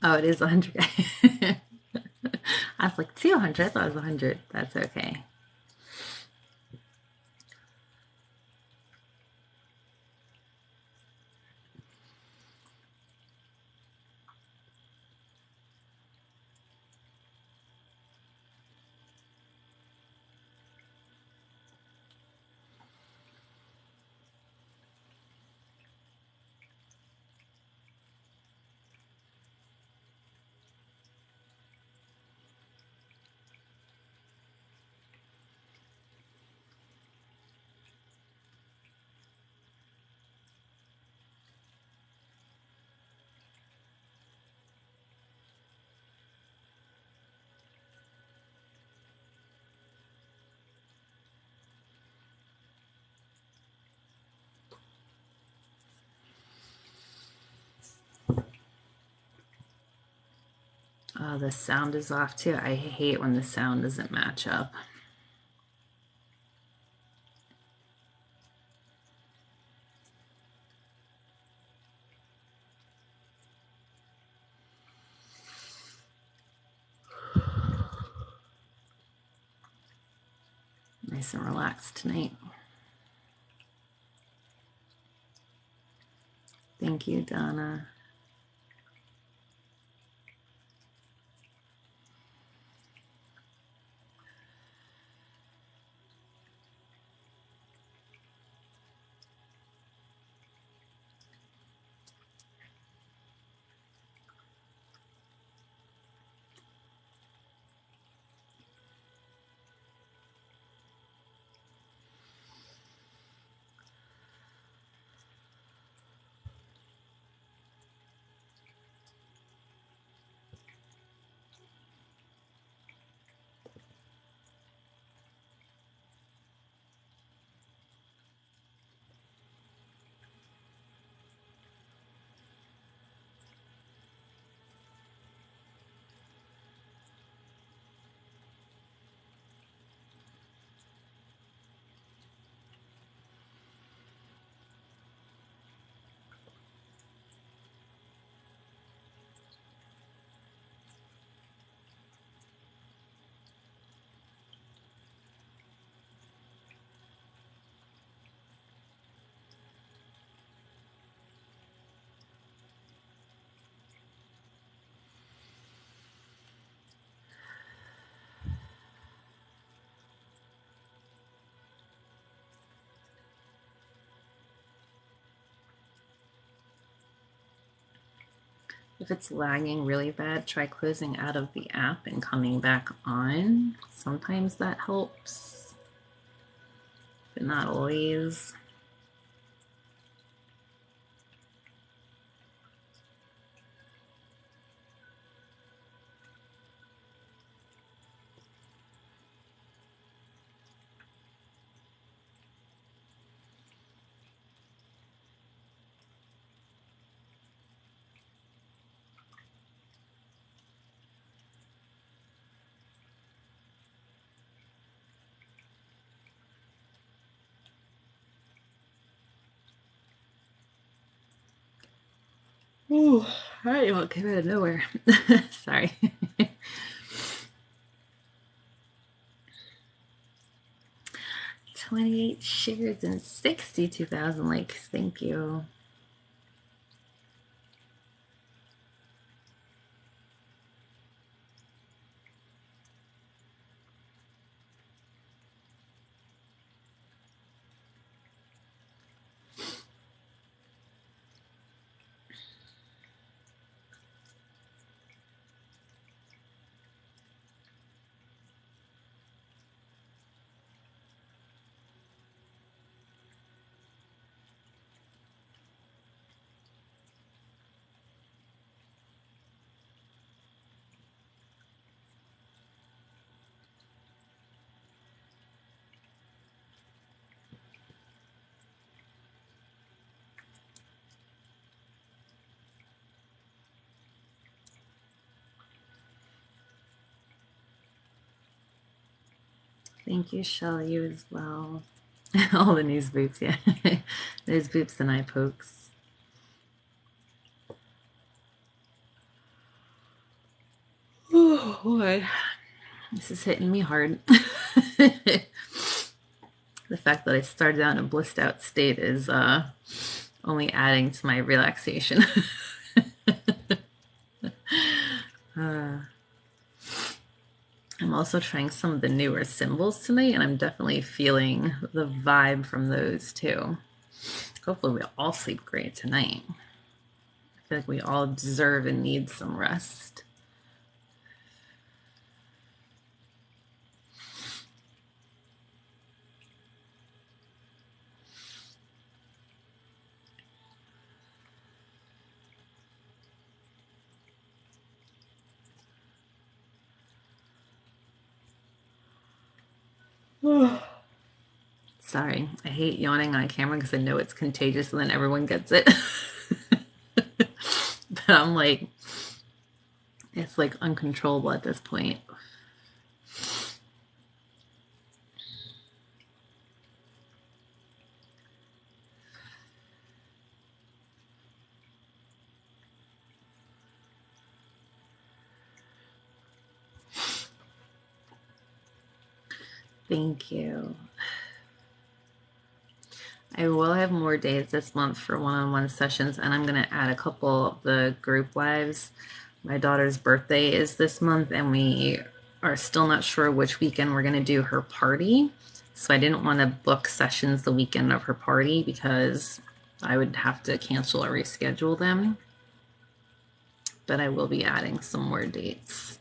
Oh, it is 100. I was like 200. I thought it was 100. That's okay. Oh, the sound is off too. I hate when the sound doesn't match up. Nice and relaxed tonight. Thank you, Donna. If it's lagging really bad, try closing out of the app and coming back on. Sometimes that helps, but not always. Ooh, all right, well, it came out of nowhere. Sorry. 28 shares and 62,000 likes. Thank you. Thank you, Shell. You as well. All the news boops, yeah. News boops and eye pokes. Oh boy, this is hitting me hard. The fact that I started out in a blissed out state is only adding to my relaxation. I'm also trying some of the newer symbols tonight, and I'm definitely feeling the vibe from those too. Hopefully, we all sleep great tonight. I feel like we all deserve and need some rest. Sorry, I hate yawning on camera because I know it's contagious and then everyone gets it. But I'm like, it's like uncontrollable at this point. Thank you. I will have more days this month for one-on-one sessions, and I'm going to add a couple of the group lives. My daughter's birthday is this month, and we are still not sure which weekend we're going to do her party. So I didn't want to book sessions the weekend of her party because I would have to cancel or reschedule them. But I will be adding some more dates.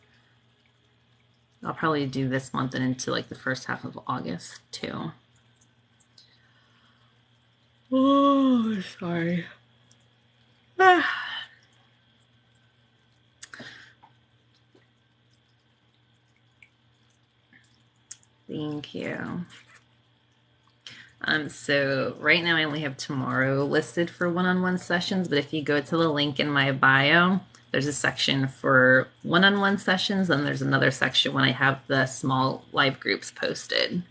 I'll probably do this month and into like the first half of August too. Oh, sorry. Thank you. So right now I only have tomorrow listed for one-on-one sessions, but if you go to the link in my bio, there's a section for one-on-one sessions, and there's another section when I have the small live groups posted.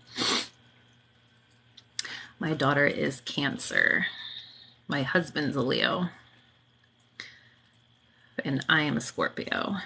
My daughter is Cancer. My husband's a Leo. And I am a Scorpio.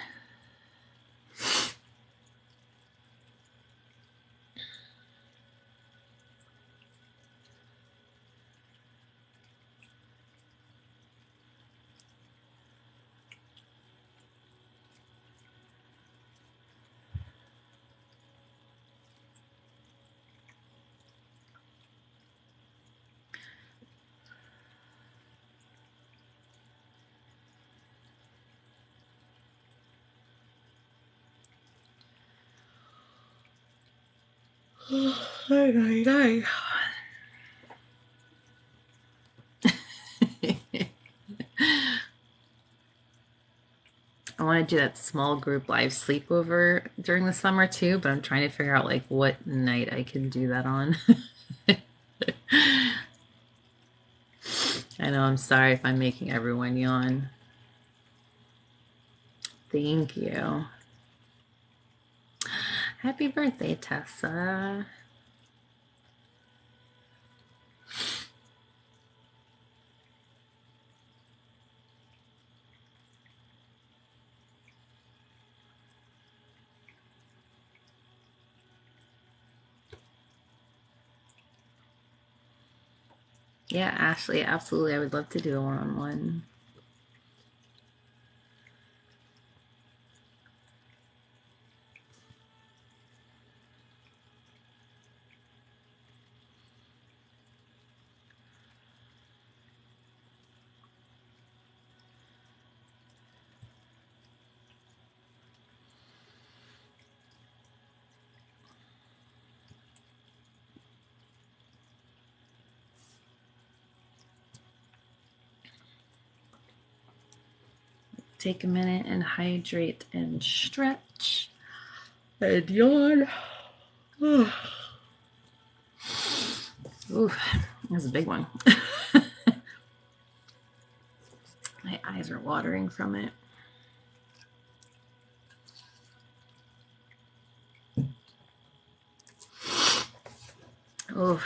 I want to do that small group live sleepover during the summer too, but I'm trying to figure out like what night I can do that on. I know, I'm sorry if I'm making everyone yawn. Thank you. Happy birthday, Tessa. Yeah, Ashley, absolutely. I would love to do a one-on-one. Take a minute and hydrate and stretch and yawn. Ooh, that's a big one. My eyes are watering from it. Oh.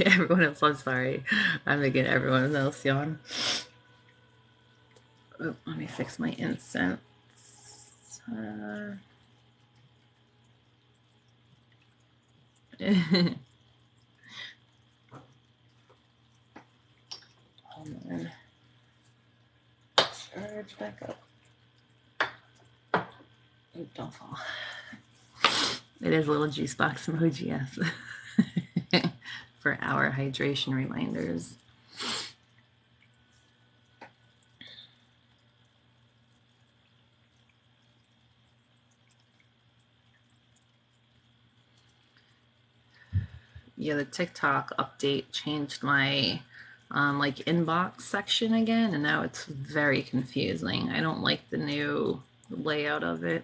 Everyone else, I'm sorry. I'm making everyone else yawn. Oh, let me fix my incense. Oh, man. Charge back up. Oh, don't fall. It is a little juice box emoji, yes. For our hydration reminders. Yeah, the TikTok update changed my like inbox section again, and now it's very confusing. I don't like the new layout of it.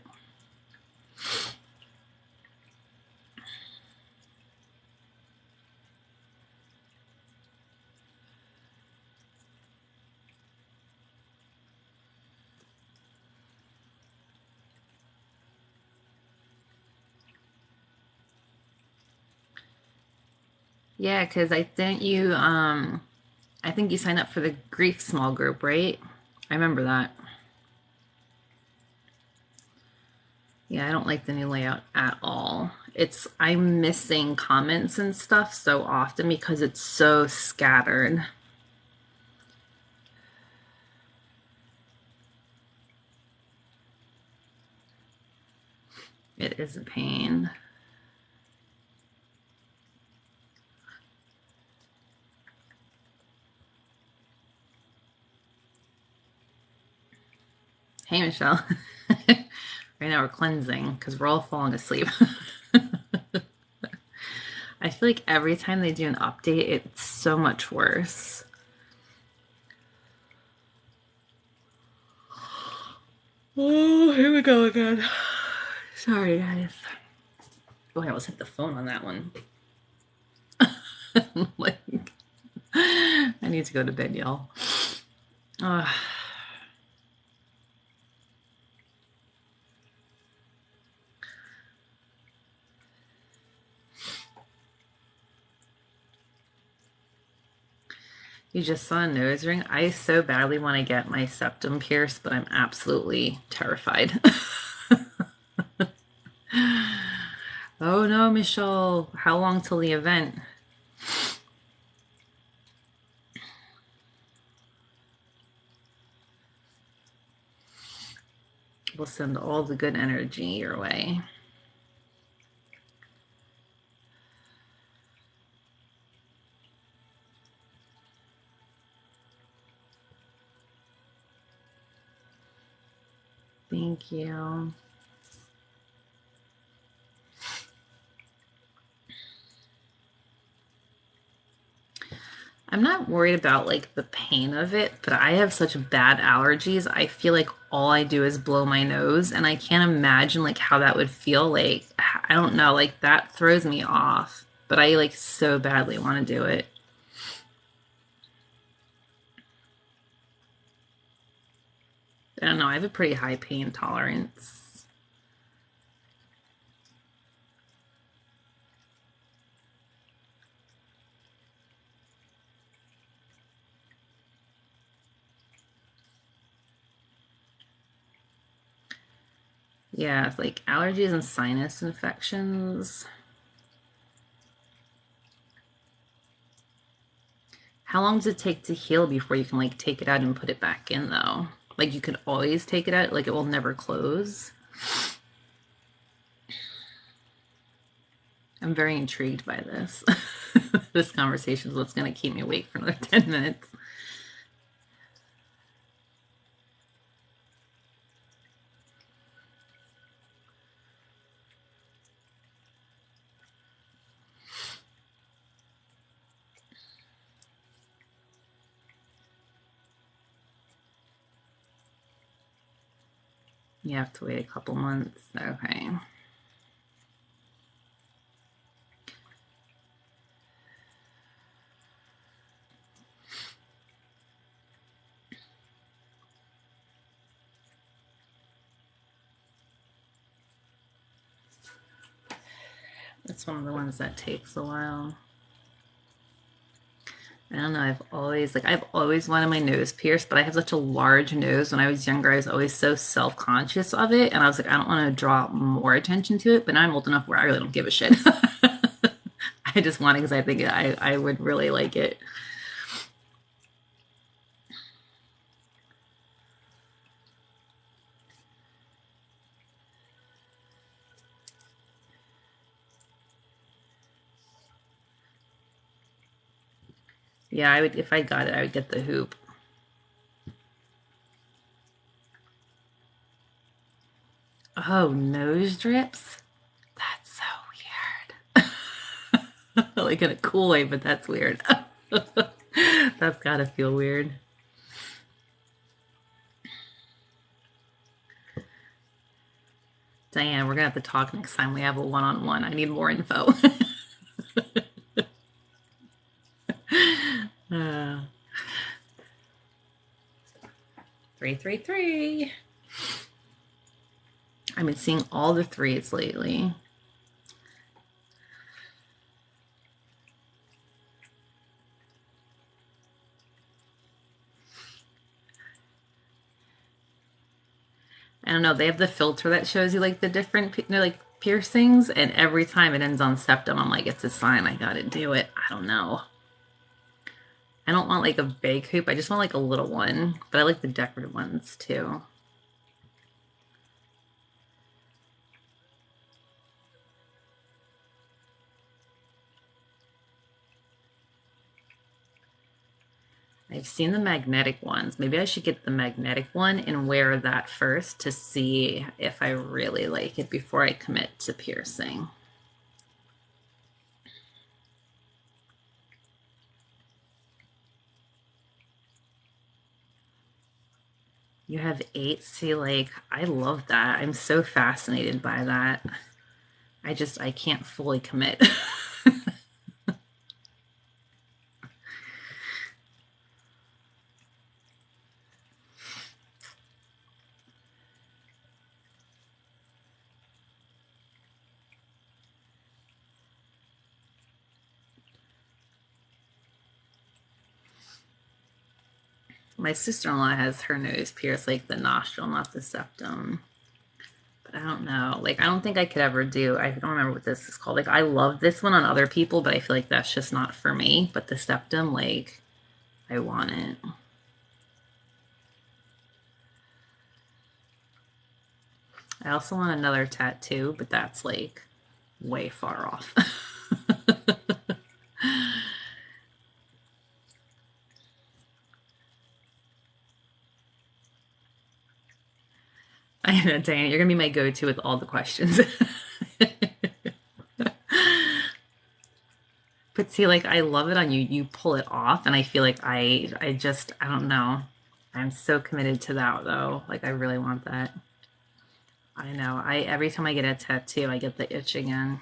Yeah, because I think you signed up for the grief small group, right? I remember that. Yeah, I don't like the new layout at all. I'm missing comments and stuff so often because it's so scattered. It is a pain. Hey, Michelle. Right now we're cleansing because we're all falling asleep. I feel like every time they do an update, it's so much worse. Oh, here we go again. Sorry, guys. Oh, I almost hit the phone on that one. Like, I need to go to bed, y'all. You just saw a nose ring. I so badly want to get my septum pierced, but I'm absolutely terrified. Oh no, Michelle. How long till the event? We'll send all the good energy your way. Thank you. I'm not worried about like the pain of it, but I have such bad allergies. I feel like all I do is blow my nose, and I can't imagine like how that would feel like. I don't know, like that throws me off, but I like so badly want to do it. I don't know, I have a pretty high pain tolerance. Yeah, it's like allergies and sinus infections. How long does it take to heal before you can like take it out and put it back in though? Like you can always take it out, like it will never close. I'm very intrigued by this. This conversation is what's going to keep me awake for another 10 minutes. You have to wait a couple months. Okay. It's one of the ones that takes a while. I don't know. I've always wanted my nose pierced, but I have such a large nose. When I was younger, I was always so self-conscious of it, and I was like, I don't want to draw more attention to it. But now I'm old enough where I really don't give a shit. I just want it because I think I would really like it. Yeah, I would if I got it, I would get the hoop. Oh, nose drips? That's so weird. Like in a cool way, but that's weird. That's gotta feel weird. Diane, we're gonna have to talk next time we have a one-on-one. I need more info. 333. I've been seeing all the threes lately. I don't know. They have the filter that shows you like the different like piercings, and every time it ends on septum, I'm like, it's a sign I gotta do it. I don't know. I don't want like a big hoop. I just want like a little one, but I like the decorative ones too. I've seen the magnetic ones. Maybe I should get the magnetic one and wear that first to see if I really like it before I commit to piercing. You have 8. See, like, I love that. I'm so fascinated by that. I can't fully commit. My sister-in-law has her nose pierced, like the nostril, not the septum. But I don't know. Like, I don't think I could ever do, I don't remember what this is called. Like, I love this one on other people, but I feel like that's just not for me. But the septum, like, I want it. I also want another tattoo, but that's like way far off. I know, Diana, you're gonna be my go-to with all the questions. But see, like I love it on you. You pull it off, and I feel like I don't know. I'm so committed to that though. Like I really want that. I know. I every time I get a tattoo, I get the itch again.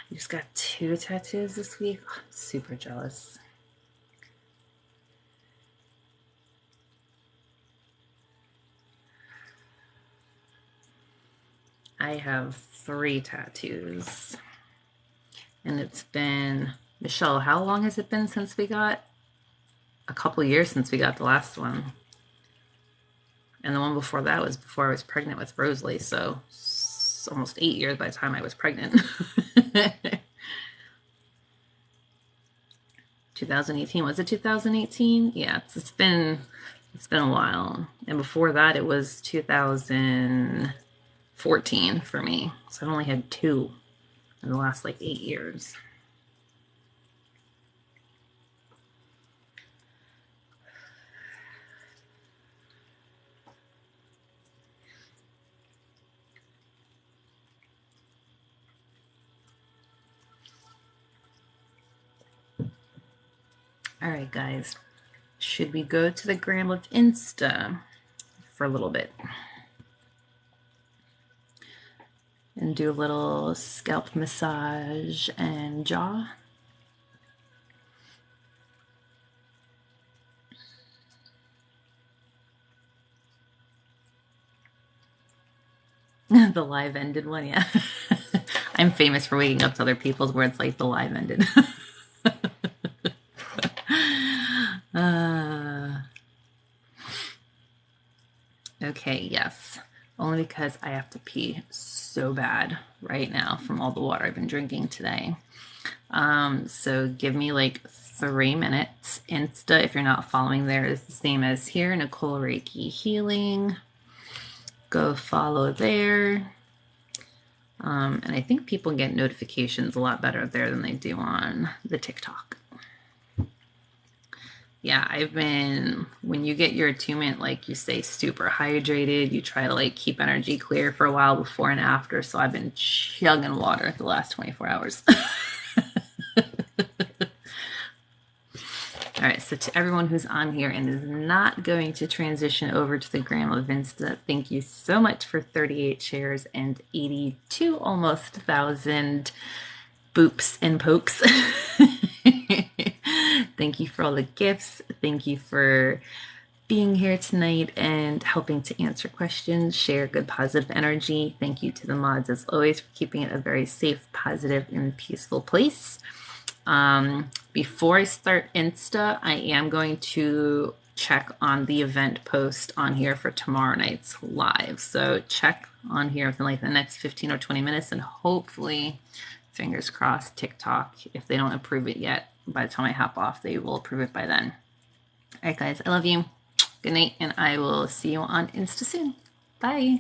You just got 2 tattoos this week. Oh, I'm super jealous. I have 3 tattoos. And it's been, Michelle, how long has it been since we got? A couple years since we got the last one. And the one before that was before I was pregnant with Rosalie, so it's almost 8 years by the time I was pregnant. 2018, was it 2018? Yeah, it's been a while. And before that it was 2014 for me. So I've only had 2 in the last like 8 years. All right, guys. Should we go to the gram of Insta for a little bit and do a little scalp massage and jaw? The live ended one, yeah. I'm famous for waking up to other people's where it's like the live ended. Okay, yes. Only because I have to pee so bad right now from all the water I've been drinking today. So give me like 3 minutes. Insta, if you're not following there, is the same as here, Nicole Reiki Healing. Go follow there. And I think people get notifications a lot better there than they do on the TikTok. Yeah, I've been, when you get your attunement, like you stay super hydrated, you try to like keep energy clear for a while before and after. So I've been chugging water the last 24 hours. All right, so to everyone who's on here and is not going to transition over to the gram of Insta, thank you so much for 38 shares and 82 almost 1,000 boops and pokes. Thank you for all the gifts. Thank you for being here tonight and helping to answer questions, share good positive energy. Thank you to the mods as always for keeping it a very safe, positive, and peaceful place. Before I start Insta, I am going to check on the event post on here for tomorrow night's live. So check on here within like the next 15 or 20 minutes, and hopefully, fingers crossed, TikTok, if they don't approve it yet, by the time I hop off, they will approve it by then. All right, guys, I love you. Good night, and I will see you on Insta soon. Bye.